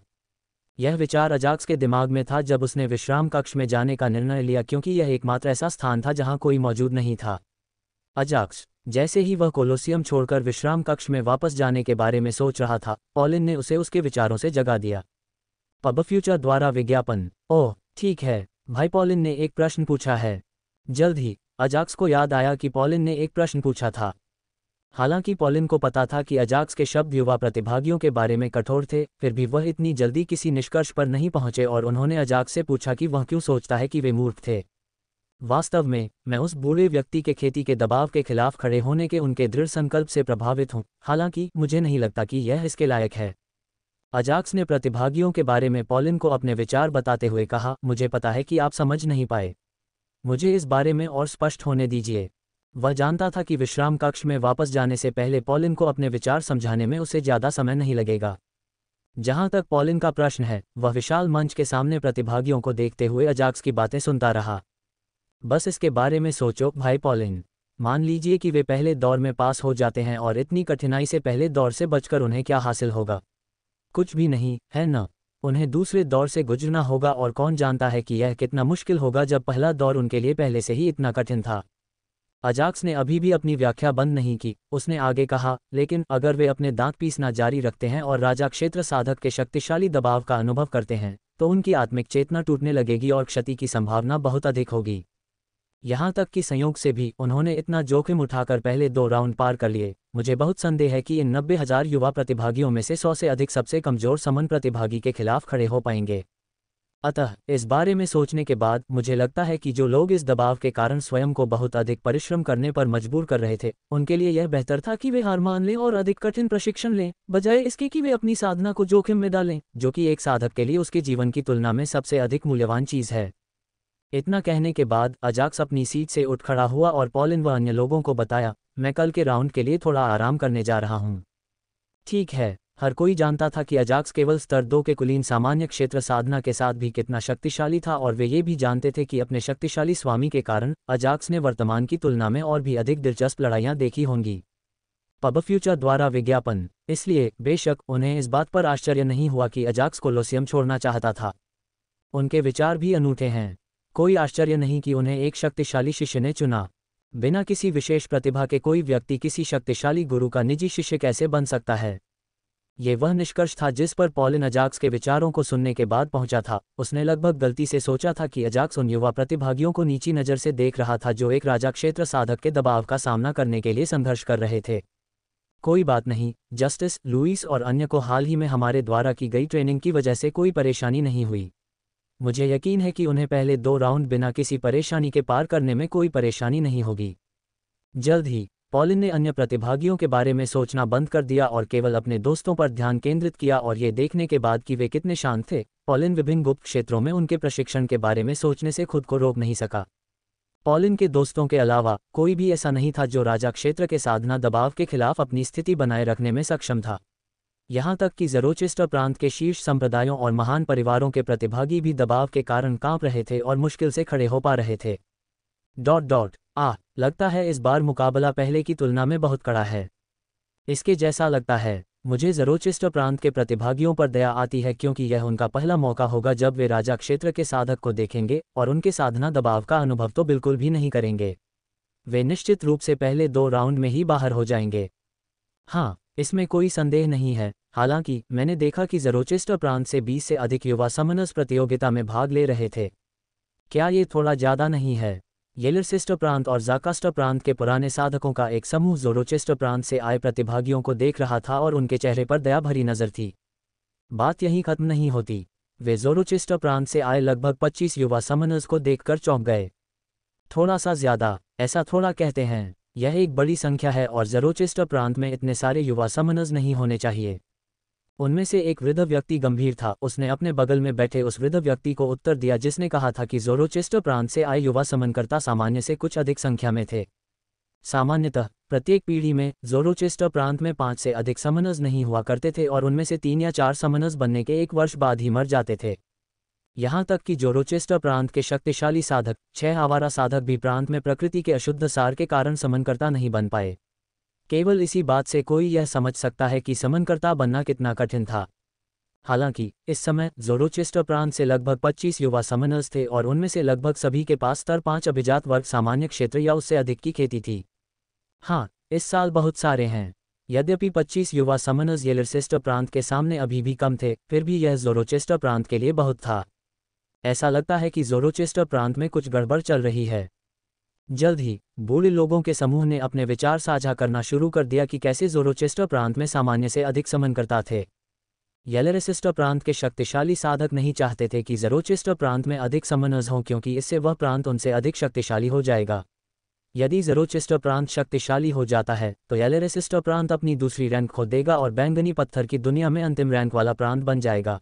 यह विचार अजाक्स के दिमाग में था जब उसने विश्राम कक्ष में जाने का निर्णय लिया, क्योंकि यह एकमात्र ऐसा स्थान था जहाँ कोई मौजूद नहीं था। अजाक्स, जैसे ही वह कोलोसियम छोड़कर विश्राम कक्ष में वापस जाने के बारे में सोच रहा था, पॉलिन ने उसे उसके विचारों से जगा दिया। पब फ्यूचर द्वारा विज्ञापन। ओह ठीक है, भाई पॉलिन ने एक प्रश्न पूछा है। जल्द ही अजाक्स को याद आया कि पॉलिन ने एक प्रश्न पूछा था। हालांकि पॉलिन को पता था कि अजाक्स के शब्द युवा प्रतिभागियों के बारे में कठोर थे, फिर भी वह इतनी जल्दी किसी निष्कर्ष पर नहीं पहुंचे और उन्होंने अजाक्स से पूछा कि वह क्यों सोचता है कि वे मूर्ख थे। वास्तव में मैं उस बूढ़े व्यक्ति के खेती के दबाव के खिलाफ खड़े होने के उनके दृढ़ संकल्प से प्रभावित हूं, हालांकि मुझे नहीं लगता कि यह इसके लायक है। अजाक्स ने प्रतिभागियों के बारे में पॉलिन को अपने विचार बताते हुए कहा, मुझे पता है कि आप समझ नहीं पाए। मुझे इस बारे में और स्पष्ट होने दीजिए। वह जानता था कि विश्राम कक्ष में वापस जाने से पहले पॉलिन को अपने विचार समझाने में उसे ज़्यादा समय नहीं लगेगा। जहां तक पॉलिन का प्रश्न है, वह विशाल मंच के सामने प्रतिभागियों को देखते हुए अजाक्स की बातें सुनता रहा। बस इसके बारे में सोचो भाई पॉलिन, मान लीजिए कि वे पहले दौर में पास हो जाते हैं और इतनी कठिनाई से पहले दौर से बचकर उन्हें क्या हासिल होगा? कुछ भी नहीं, है ना? उन्हें दूसरे दौर से गुजरना होगा, और कौन जानता है कि यह कितना मुश्किल होगा जब पहला दौर उनके लिए पहले से ही इतना कठिन था। अजाक्स ने अभी भी अपनी व्याख्या बंद नहीं की। उसने आगे कहा, लेकिन अगर वे अपने दांत पीसना जारी रखते हैं और राजा क्षेत्र साधक के शक्तिशाली दबाव का अनुभव करते हैं, तो उनकी आत्मिक चेतना टूटने लगेगी और क्षति की संभावना बहुत अधिक होगी। यहाँ तक कि संयोग से भी उन्होंने इतना जोखिम उठाकर पहले 2 राउंड पार कर लिए। मुझे बहुत संदेह है कि इन 90,000 युवा प्रतिभागियों में से 100 से अधिक सबसे कमजोर समन प्रतिभागी के खिलाफ खड़े हो पाएंगे। अतः इस बारे में सोचने के बाद मुझे लगता है कि जो लोग इस दबाव के कारण स्वयं को बहुत अधिक परिश्रम करने पर मजबूर कर रहे थे, उनके लिए यह बेहतर था कि वे हार मान लें और अधिक कठिन प्रशिक्षण लें, बजाय इसके कि वे अपनी साधना को जोखिम में डालें, जो कि एक साधक के लिए उसके जीवन की तुलना में सबसे अधिक मूल्यवान चीज़ है। इतना कहने के बाद अजाक्स अपनी सीट से उठ खड़ा हुआ और पॉलिन व अन्य लोगों को बताया, मैं कल के राउंड के लिए थोड़ा आराम करने जा रहा हूँ। ठीक है। हर कोई जानता था कि अजाक्स केवल स्तर 2 के कुलीन सामान्य क्षेत्र साधना के साथ भी कितना शक्तिशाली था, और वे ये भी जानते थे कि अपने शक्तिशाली स्वामी के कारण अजाक्स ने वर्तमान की तुलना में और भी अधिक दिलचस्प लड़ाइयाँ देखी होंगी। पब फ्यूचर द्वारा विज्ञापन। इसलिए बेशक उन्हें इस बात पर आश्चर्य नहीं हुआ कि अजाक्स कोलोसियम छोड़ना चाहता था। उनके विचार भी अनूठे हैं। कोई आश्चर्य नहीं कि उन्हें एक शक्तिशाली शिष्य ने चुना। बिना किसी विशेष प्रतिभा के कोई व्यक्ति किसी शक्तिशाली गुरु का निजी शिष्य कैसे बन सकता है? ये वह निष्कर्ष था जिस पर पॉलिन अजाक्स के विचारों को सुनने के बाद पहुंचा था। उसने लगभग गलती से सोचा था कि अजाक्स उन युवा प्रतिभागियों को नीची नज़र से देख रहा था जो एक राजा क्षेत्र साधक के दबाव का सामना करने के लिए संघर्ष कर रहे थे। कोई बात नहीं, जस्टिस, लुइस और अन्य को हाल ही में हमारे द्वारा की गई ट्रेनिंग की वजह से कोई परेशानी नहीं हुई। मुझे यकीन है कि उन्हें पहले 2 राउंड बिना किसी परेशानी के पार करने में कोई परेशानी नहीं होगी। जल्द ही पॉलिन ने अन्य प्रतिभागियों के बारे में सोचना बंद कर दिया और केवल अपने दोस्तों पर ध्यान केंद्रित किया, और ये देखने के बाद कि वे कितने शांत थे, पॉलिन विभिन्न गुप्त क्षेत्रों में उनके प्रशिक्षण के बारे में सोचने से खुद को रोक नहीं सका। पॉलिन के दोस्तों के अलावा कोई भी ऐसा नहीं था जो राजा क्षेत्र के साधना दबाव के खिलाफ अपनी स्थिति बनाए रखने में सक्षम था। यहाँ तक कि ज़रोचेस्टर प्रांत के शीर्ष संप्रदायों और महान परिवारों के प्रतिभागी भी दबाव के कारण कांप रहे थे और मुश्किल से खड़े हो पा रहे थे। लगता है इस बार मुकाबला पहले की तुलना में बहुत कड़ा है। इसके जैसा लगता है। मुझे ज़रोचेस्टर प्रांत के प्रतिभागियों पर दया आती है, क्योंकि यह उनका पहला मौका होगा जब वे राजा क्षेत्र के साधक को देखेंगे और उनके साधना दबाव का अनुभव तो बिल्कुल भी नहीं करेंगे। वे निश्चित रूप से पहले 2 राउंड में ही बाहर हो जाएंगे। हाँ, इसमें कोई संदेह नहीं है। हालांकि मैंने देखा कि ज़रोचेस्टर प्रांत से 20 से अधिक युवा समनर्स प्रतियोगिता में भाग ले रहे थे। क्या ये थोड़ा ज़्यादा नहीं है? येलरसिस्टर प्रांत और ज़ाकास्टर प्रांत के पुराने साधकों का एक समूह ज़ोरोचेस्टर प्रांत से आए प्रतिभागियों को देख रहा था और उनके चेहरे पर दया भरी नज़र थी। बात यहीं खत्म नहीं होती। वे ज़ोरोचेस्टर प्रांत से आए लगभग 25 युवा समनर्स को देखकर चौंक गए। थोड़ा सा ज़्यादा, ऐसा थोड़ा कहते हैं। यह एक बड़ी संख्या है और ज़रोचेस्टर प्रांत में इतने सारे युवा समनर्स नहीं होने चाहिए। उनमें से एक वृद्ध व्यक्ति गंभीर था। उसने अपने बगल में बैठे उस वृद्ध व्यक्ति को उत्तर दिया जिसने कहा था कि ज़ोरोचेस्टर प्रांत से आए युवा समनकर्ता सामान्य से कुछ अधिक संख्या में थे। सामान्यतः प्रत्येक पीढ़ी में ज़ोरोचेस्टर प्रांत में 5 से अधिक समनर्स नहीं हुआ करते थे और उनमें से 3 या 4 समनर्स बनने के 1 वर्ष बाद ही मर जाते थे। यहाँ तक कि ज़ोरोचेस्टर प्रांत के शक्तिशाली साधक 6 आवारा साधक भी प्रांत में प्रकृति के अशुद्ध सार के कारण समनकर्ता नहीं बन पाए। केवल इसी बात से कोई यह समझ सकता है कि समनकर्ता बनना कितना कठिन था। हालांकि इस समय ज़ोरोचेस्टर प्रांत से लगभग 25 युवा समनर्स थे और उनमें से लगभग सभी के पास स्तर 5 अभिजात वर्ग सामान्य क्षेत्र या उससे अधिक की खेती थी। हाँ, इस साल बहुत सारे हैं। यद्यपि 25 युवा समनर्स येलरसिस्टर प्रांत के सामने अभी भी कम थे, फिर भी यह ज़ोरोचेस्टर प्रांत के लिए बहुत था। ऐसा लगता है कि ज़ोरोचेस्टर प्रांत में कुछ गड़बड़ चल रही है। जल्द ही बूढ़े लोगों के समूह ने अपने विचार साझा करना शुरू कर दिया कि कैसे ज़ोरोचेस्टर प्रांत में सामान्य से अधिक समनकर्ता थे। येलरसिस्टर प्रांत के शक्तिशाली साधक नहीं चाहते थे कि ज़रोचेस्टर प्रांत में अधिक समनर्स हों, क्योंकि इससे वह प्रांत उनसे अधिक शक्तिशाली हो जाएगा। यदि ज़रोचेस्टर प्रांत शक्तिशाली हो जाता है तो येलरसिस्टर प्रांत अपनी दूसरी रैंक खो देगा और बैंगनी पत्थर की दुनिया में अंतिम रैंक वाला प्रांत बन जाएगा।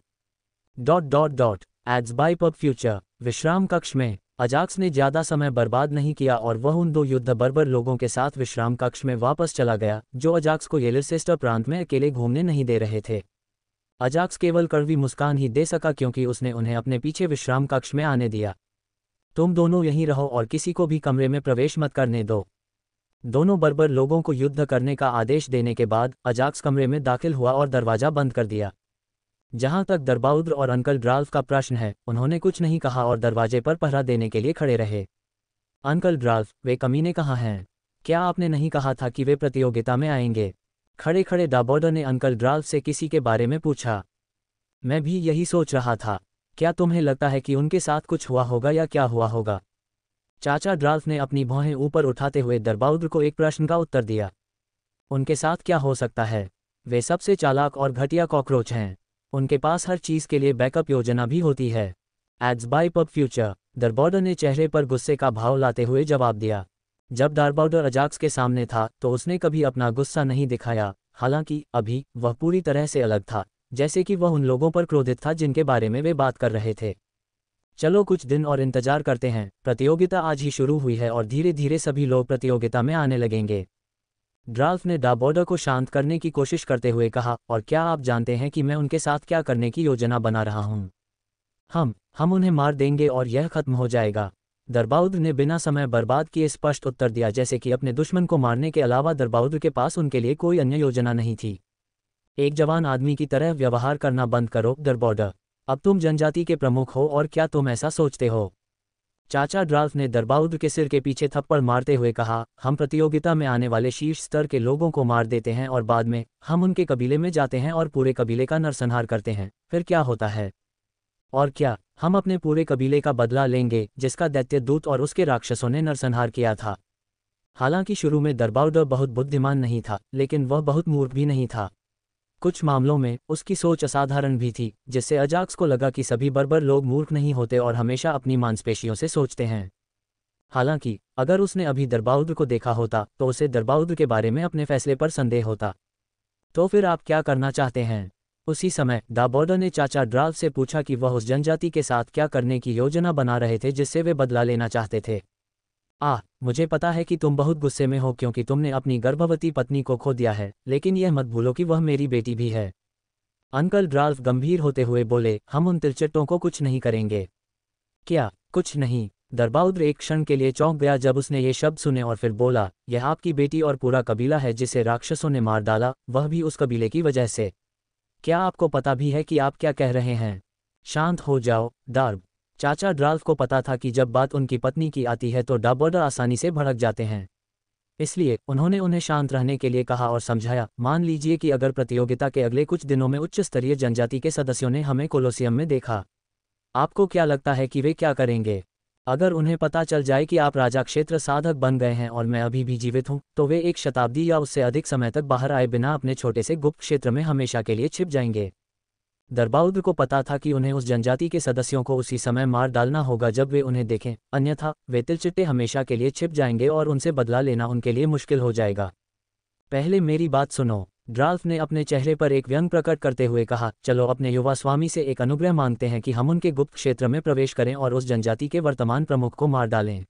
एड्स बाय पब फ्यूचर। विश्राम कक्ष में अजाक्स ने ज़्यादा समय बर्बाद नहीं किया और वह उन 2 युद्ध बर्बर लोगों के साथ विश्राम कक्ष में वापस चला गया जो अजाक्स को येलरसिस्टर प्रांत में अकेले घूमने नहीं दे रहे थे। अजाक्स केवल कड़वी मुस्कान ही दे सका क्योंकि उसने उन्हें अपने पीछे विश्राम कक्ष में आने दिया। तुम दोनों यहीं रहो और किसी को भी कमरे में प्रवेश मत करने दो। दोनों बर्बर लोगों को युद्ध करने का आदेश देने के बाद अजाक्स कमरे में दाखिल हुआ और दरवाज़ा बंद कर दिया। जहां तक दरबाउद्र और अंकल ड्राल्फ का प्रश्न है, उन्होंने कुछ नहीं कहा और दरवाजे पर पहरा देने के लिए खड़े रहे। अंकल ड्राल्फ, वे कमीने कहाँ हैं? क्या आपने नहीं कहा था कि वे प्रतियोगिता में आएंगे? खड़े खड़े दाबोडर ने अंकल ड्राल्फ से किसी के बारे में पूछा। मैं भी यही सोच रहा था। क्या तुम्हें लगता है कि उनके साथ कुछ हुआ होगा या क्या हुआ होगा? चाचा ड्राल्फ ने अपनी भौहें ऊपर उठाते हुए दरबाउद्र को एक प्रश्न का उत्तर दिया। उनके साथ क्या हो सकता है? वे सबसे चालाक और घटिया कॉकरोच हैं। उनके पास हर चीज़ के लिए बैकअप योजना भी होती है। एड्स बाय पब फ्यूचर। दरबाउडर ने चेहरे पर गुस्से का भाव लाते हुए जवाब दिया। जब दरबाउडर अजाक्स के सामने था तो उसने कभी अपना गुस्सा नहीं दिखाया। हालांकि अभी वह पूरी तरह से अलग था, जैसे कि वह उन लोगों पर क्रोधित था जिनके बारे में वे बात कर रहे थे। चलो कुछ दिन और इंतजार करते हैं। प्रतियोगिता आज ही शुरू हुई है और धीरे धीरे सभी लोग प्रतियोगिता में आने लगेंगे। ड्राल्फ ने दाबोडर को शांत करने की कोशिश करते हुए कहा, और क्या आप जानते हैं कि मैं उनके साथ क्या करने की योजना बना रहा हूँ? हम उन्हें मार देंगे और यह खत्म हो जाएगा। दरबाउद्र ने बिना समय बर्बाद किए स्पष्ट उत्तर दिया, जैसे कि अपने दुश्मन को मारने के अलावा दरबाउद्र के पास उनके लिए कोई अन्य योजना नहीं थी। एक जवान आदमी की तरह व्यवहार करना बंद करो दरबाउडर। अब तुम जनजाति के प्रमुख हो और क्या तुम ऐसा सोचते हो? चाचा ड्राल्फ ने दरबाउद्र के सिर के पीछे थप्पड़ मारते हुए कहा, हम प्रतियोगिता में आने वाले शीर्ष स्तर के लोगों को मार देते हैं और बाद में हम उनके कबीले में जाते हैं और पूरे कबीले का नरसंहार करते हैं। फिर क्या होता है? और क्या हम अपने पूरे कबीले का बदला लेंगे जिसका दैत्य दूत और उसके राक्षसों ने नरसंहार किया था? हालांकि शुरू में दरबाउडर बहुत बुद्धिमान नहीं था, लेकिन वह बहुत मूर्ख भी नहीं था। कुछ मामलों में उसकी सोच असाधारण भी थी, जिससे अजाक्स को लगा कि सभी बर्बर लोग मूर्ख नहीं होते और हमेशा अपनी मांसपेशियों से सोचते हैं। हालांकि अगर उसने अभी दरबाउद्र को देखा होता तो उसे दरबाउद्र के बारे में अपने फैसले पर संदेह होता। तो फिर आप क्या करना चाहते हैं? उसी समय दाबोर्डर ने चाचा ड्राल्फ से पूछा कि वह उस जनजाति के साथ क्या करने की योजना बना रहे थे जिससे वे बदला लेना चाहते थे। मुझे पता है कि तुम बहुत गुस्से में हो क्योंकि तुमने अपनी गर्भवती पत्नी को खो दिया है, लेकिन यह मत भूलो कि वह मेरी बेटी भी है। अंकल ड्राल्फ गंभीर होते हुए बोले, हम उन तिलचट्टों को कुछ नहीं करेंगे। क्या कुछ नहीं? दरबाउद्र एक क्षण के लिए चौंक गया जब उसने ये शब्द सुने और फिर बोला, यह आपकी बेटी और पूरा कबीला है जिसे राक्षसों ने मार डाला, वह भी उस कबीले की वजह से। क्या आपको पता भी है कि आप क्या कह रहे हैं? शांत हो जाओ डार्ब। चाचा ड्राल्फ को पता था कि जब बात उनकी पत्नी की आती है तो दाबोर्डर आसानी से भड़क जाते हैं। इसलिए उन्होंने उन्हें शांत रहने के लिए कहा और समझाया, मान लीजिए कि अगर प्रतियोगिता के अगले कुछ दिनों में उच्च स्तरीय जनजाति के सदस्यों ने हमें कोलोसियम में देखा, आपको क्या लगता है कि वे क्या करेंगे? अगर उन्हें पता चल जाए कि आप राजा क्षेत्र साधक बन गए हैं और मैं अभी भी जीवित हूं, तो वे एक शताब्दी या उससे अधिक समय तक बाहर आए बिना अपने छोटे से गुप्त क्षेत्र में हमेशा के लिए छिप जाएंगे। दरबाउद्र को पता था कि उन्हें उस जनजाति के सदस्यों को उसी समय मार डालना होगा जब वे उन्हें देखें, अन्यथा वे तिलचिट्टे हमेशा के लिए छिप जाएंगे और उनसे बदला लेना उनके लिए मुश्किल हो जाएगा। पहले मेरी बात सुनो। ड्राल्फ ने अपने चेहरे पर एक व्यंग प्रकट करते हुए कहा, चलो अपने युवा स्वामी से एक अनुग्रह मांगते हैं कि हम उनके गुप्त क्षेत्र में प्रवेश करें और उस जनजाति के वर्तमान प्रमुख को मार डालें।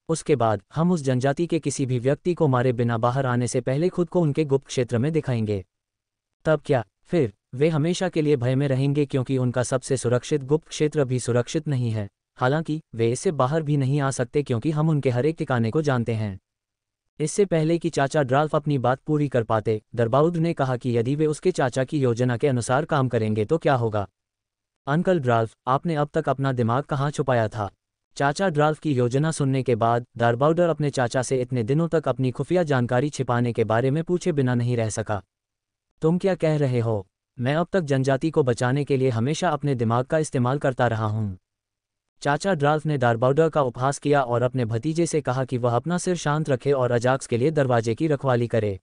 उसके बाद हम उस जनजाति के किसी भी व्यक्ति को मारे बिना बाहर आने से पहले खुद को उनके गुप्त क्षेत्र में दिखाएंगे। तब क्या? फिर वे हमेशा के लिए भय में रहेंगे क्योंकि उनका सबसे सुरक्षित गुप्त क्षेत्र भी सुरक्षित नहीं है। हालांकि वे इससे बाहर भी नहीं आ सकते क्योंकि हम उनके हर एक ठिकाने को जानते हैं। इससे पहले कि चाचा ड्राल्फ अपनी बात पूरी कर पाते, दरबाउद्र ने कहा कि यदि वे उसके चाचा की योजना के अनुसार काम करेंगे तो क्या होगा? अंकल ड्राल्फ, आपने अब तक अपना दिमाग कहाँ छुपाया था? चाचा ड्राल्फ की योजना सुनने के बाद दरबाउद्र अपने चाचा से इतने दिनों तक अपनी खुफिया जानकारी छिपाने के बारे में पूछे बिना नहीं रह सका। तुम क्या कह रहे हो? मैं अब तक जनजाति को बचाने के लिए हमेशा अपने दिमाग का इस्तेमाल करता रहा हूँ। चाचा ड्राल्फ ने दारबाउडर का उपहास किया और अपने भतीजे से कहा कि वह अपना सिर शांत रखे और अजाक्स के लिए दरवाजे की रखवाली करे।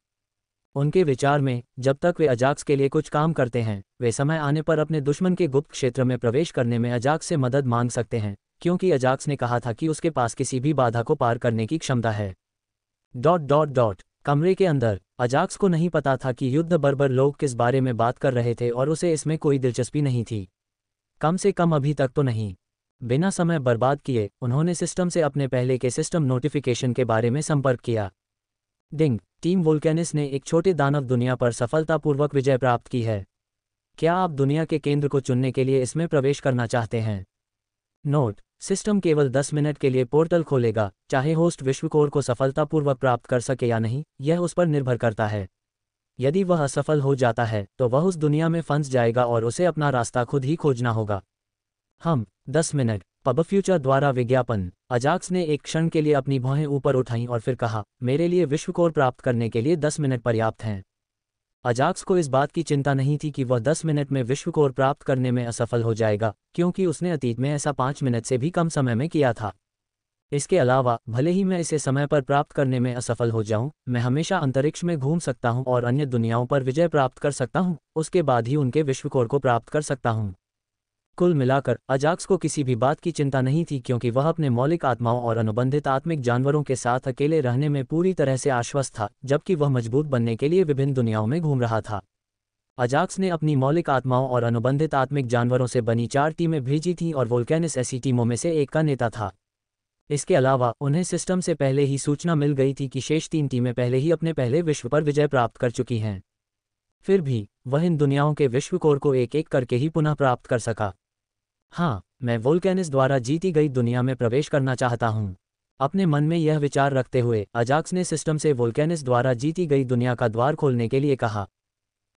उनके विचार में, जब तक वे अजाक्स के लिए कुछ काम करते हैं, वे समय आने पर अपने दुश्मन के गुप्त क्षेत्र में प्रवेश करने में अजाक्स से मदद मांग सकते हैं, क्योंकि अजाक्स ने कहा था कि उसके पास किसी भी बाधा को पार करने की क्षमता है। कमरे के अंदर अजाक्स को नहीं पता था कि युद्ध बर्बर लोग किस बारे में बात कर रहे थे और उसे इसमें कोई दिलचस्पी नहीं थी, कम से कम अभी तक तो नहीं। बिना समय बर्बाद किए उन्होंने सिस्टम से अपने पहले के सिस्टम नोटिफिकेशन के बारे में संपर्क किया। डिंग, टीम वोल्केनिस ने एक छोटे दानव दुनिया पर सफलतापूर्वक विजय प्राप्त की है। क्या आप दुनिया के केंद्र को चुनने के लिए इसमें प्रवेश करना चाहते हैं? नोट, सिस्टम केवल 10 मिनट के लिए पोर्टल खोलेगा, चाहे होस्ट विश्व कोर को सफलतापूर्वक प्राप्त कर सके या नहीं, यह उस पर निर्भर करता है। यदि वह असफल हो जाता है तो वह उस दुनिया में फंस जाएगा और उसे अपना रास्ता खुद ही खोजना होगा। 10 मिनट। पब फ्यूचर द्वारा विज्ञापन। अजाक्स ने एक क्षण के लिए अपनी भौहें ऊपर उठाईं और फिर कहा, मेरे लिए विश्व कोर प्राप्त करने के लिए 10 मिनट पर्याप्त हैं। अजाक्स को इस बात की चिंता नहीं थी कि वह 10 मिनट में विश्व कोर प्राप्त करने में असफल हो जाएगा, क्योंकि उसने अतीत में ऐसा 5 मिनट से भी कम समय में किया था। इसके अलावा, भले ही मैं इसे समय पर प्राप्त करने में असफल हो जाऊं, मैं हमेशा अंतरिक्ष में घूम सकता हूं और अन्य दुनियाओं पर विजय प्राप्त कर सकता हूं, उसके बाद ही उनके विश्व कोर को प्राप्त कर सकता हूं। कुल मिलाकर अजाक्स को किसी भी बात की चिंता नहीं थी क्योंकि वह अपने मौलिक आत्माओं और अनुबंधित आत्मिक जानवरों के साथ अकेले रहने में पूरी तरह से आश्वस्त था, जबकि वह मजबूत बनने के लिए विभिन्न दुनियाओं में घूम रहा था। अजाक्स ने अपनी मौलिक आत्माओं और अनुबंधित आत्मिक जानवरों से बनी 4 टीमें भेजी थीं और वोल्केनिस ऐसी टीमों में से एक का नेता था। इसके अलावा उन्हें सिस्टम से पहले ही सूचना मिल गई थी कि शेष 3 टीमें पहले ही अपने पहले विश्व पर विजय प्राप्त कर चुकी हैं। फिर भी वह इन दुनियाओं के विश्व कोर को एक एक करके ही पुनः प्राप्त कर सका। मैं वोल्केनिस द्वारा जीती गई दुनिया में प्रवेश करना चाहता हूँ। अपने मन में यह विचार रखते हुए अजाक्स ने सिस्टम से वोल्केनिस द्वारा जीती गई दुनिया का द्वार खोलने के लिए कहा।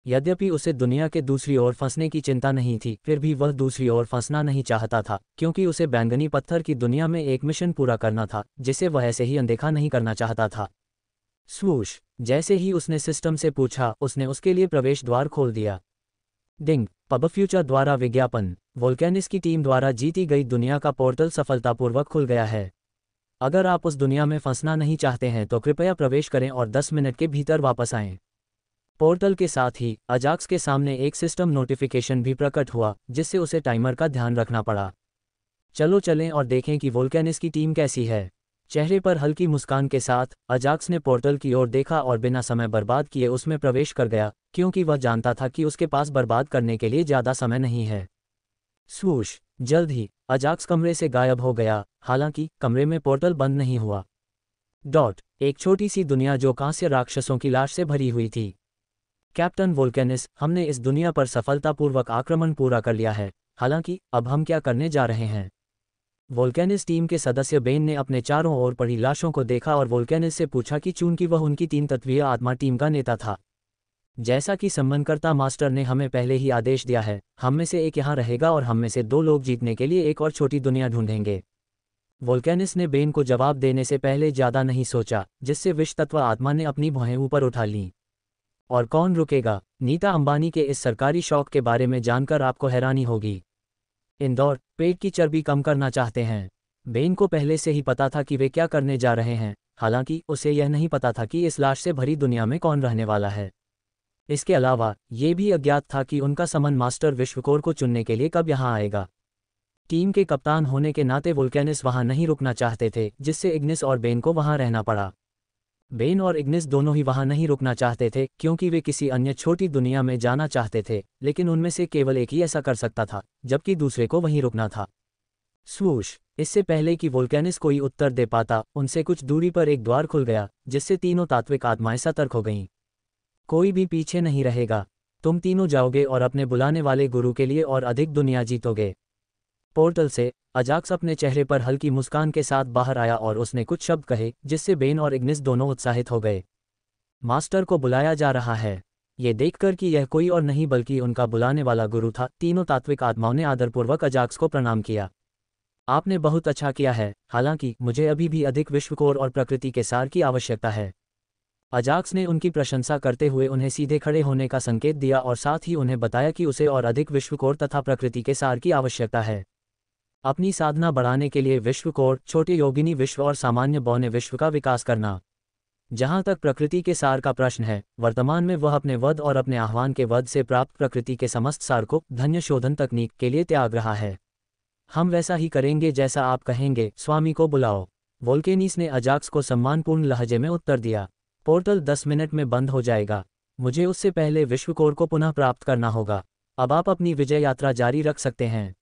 यद्यपि उसे दुनिया के दूसरी ओर फंसने की चिंता नहीं थी, फिर भी वह दूसरी ओर फंसना नहीं चाहता था, क्योंकि उसे बैंगनी पत्थर की दुनिया में एक मिशन पूरा करना था, जिसे वह ऐसे ही अनदेखा नहीं करना चाहता था। स्वूश, जैसे ही उसने सिस्टम से पूछा, उसने उसके लिए प्रवेश द्वार खोल दिया। डिंग, पब फ्यूचर द्वारा विज्ञापन। वोल्केनिस की टीम द्वारा जीती गई दुनिया का पोर्टल सफलतापूर्वक खुल गया है। अगर आप उस दुनिया में फंसना नहीं चाहते हैं तो कृपया प्रवेश करें और 10 मिनट के भीतर वापस आएं। पोर्टल के साथ ही अजाक्स के सामने एक सिस्टम नोटिफिकेशन भी प्रकट हुआ, जिससे उसे टाइमर का ध्यान रखना पड़ा। चलो चलें और देखें कि वोल्केनिस की टीम कैसी है। चेहरे पर हल्की मुस्कान के साथ अजाक्स ने पोर्टल की ओर देखा और बिना समय बर्बाद किए उसमें प्रवेश कर गया, क्योंकि वह जानता था कि उसके पास बर्बाद करने के लिए ज़्यादा समय नहीं है। स्वूश! जल्द ही अजाक्स कमरे से गायब हो गया, हालांकि कमरे में पोर्टल बंद नहीं हुआ। एक छोटी सी दुनिया जो कांस्य राक्षसों की लाश से भरी हुई थी। कैप्टन वोल्केनिस, हमने इस दुनिया पर सफलतापूर्वक आक्रमण पूरा कर लिया है, हालांकि अब हम क्या करने जा रहे हैं? वोल्केनिस टीम के सदस्य बेन ने अपने चारों ओर पड़ी लाशों को देखा और वोल्केनिस से पूछा कि चूंकि वह उनकी 3 तत्वीय आत्मा टीम का नेता था, जैसा कि संबंधकर्ता मास्टर ने हमें पहले ही आदेश दिया है, हम में से एक यहाँ रहेगा और हम में से 2 लोग जीतने के लिए एक और छोटी दुनिया ढूंढेंगे। वोल्केनिस ने बेन को जवाब देने से पहले ज़्यादा नहीं सोचा, जिससे विष तत्व आत्मा ने अपनी भौहें ऊपर उठा लीं। और कौन रुकेगा? नीता अंबानी के इस सरकारी शौक के बारे में जानकर आपको हैरानी होगी। इंदौर, पेट की चर्बी कम करना चाहते हैं। बेन को पहले से ही पता था कि वे क्या करने जा रहे हैं, हालांकि उसे यह नहीं पता था कि इस लाश से भरी दुनिया में कौन रहने वाला है। इसके अलावा ये भी अज्ञात था कि उनका समन मास्टर विश्वकोर को चुनने के लिए कब यहाँ आएगा। टीम के कप्तान होने के नाते वोल्केनिस वहाँ नहीं रुकना चाहते थे, जिससे इग्निस और बेन को वहाँ रहना पड़ा। बेन और इग्निस दोनों ही वहाँ नहीं रुकना चाहते थे, क्योंकि वे किसी अन्य छोटी दुनिया में जाना चाहते थे, लेकिन उनमें से केवल एक ही ऐसा कर सकता था, जबकि दूसरे को वहीं रुकना था। स्वूश! इससे पहले कि वोल्केनिस कोई उत्तर दे पाता, उनसे कुछ दूरी पर एक द्वार खुल गया, जिससे तीनों तात्विक आत्माएं सतर्क हो गईं। कोई भी पीछे नहीं रहेगा। तुम तीनों जाओगे और अपने बुलाने वाले गुरु के लिए और अधिक दुनिया जीतोगे। पोर्टल से अजाक्स अपने चेहरे पर हल्की मुस्कान के साथ बाहर आया और उसने कुछ शब्द कहे, जिससे बेन और इग्निस दोनों उत्साहित हो गए। मास्टर को बुलाया जा रहा है। ये देखकर कि यह कोई और नहीं बल्कि उनका बुलाने वाला गुरु था, तीनों तात्विक आत्माओं ने आदरपूर्वक अजाक्स को प्रणाम किया। आपने बहुत अच्छा किया है, हालांकि मुझे अभी भी अधिक विश्वकोर और प्रकृति के सार की आवश्यकता है। अजाक्स ने उनकी प्रशंसा करते हुए उन्हें सीधे खड़े होने का संकेत दिया और साथ ही उन्हें बताया कि उसे और अधिक विश्वकोर तथा प्रकृति के सार की आवश्यकता है। अपनी साधना बढ़ाने के लिए विश्वकोर, छोटे योगिनी विश्व और सामान्य बौने विश्व का विकास करना। जहाँ तक प्रकृति के सार का प्रश्न है, वर्तमान में वह अपने वध और अपने आह्वान के वध से प्राप्त प्रकृति के समस्त सार को धन्य शोधन तकनीक के लिए त्याग रहा है। हम वैसा ही करेंगे जैसा आप कहेंगे, स्वामी को बुलाओ। वोल्केनिस ने अजाक्स को सम्मानपूर्ण लहजे में उत्तर दिया। पोर्टल 10 मिनट में बंद हो जाएगा। मुझे उससे पहले विश्वकोर को पुनः प्राप्त करना होगा। अब आप अपनी विजय यात्रा जारी रख सकते हैं।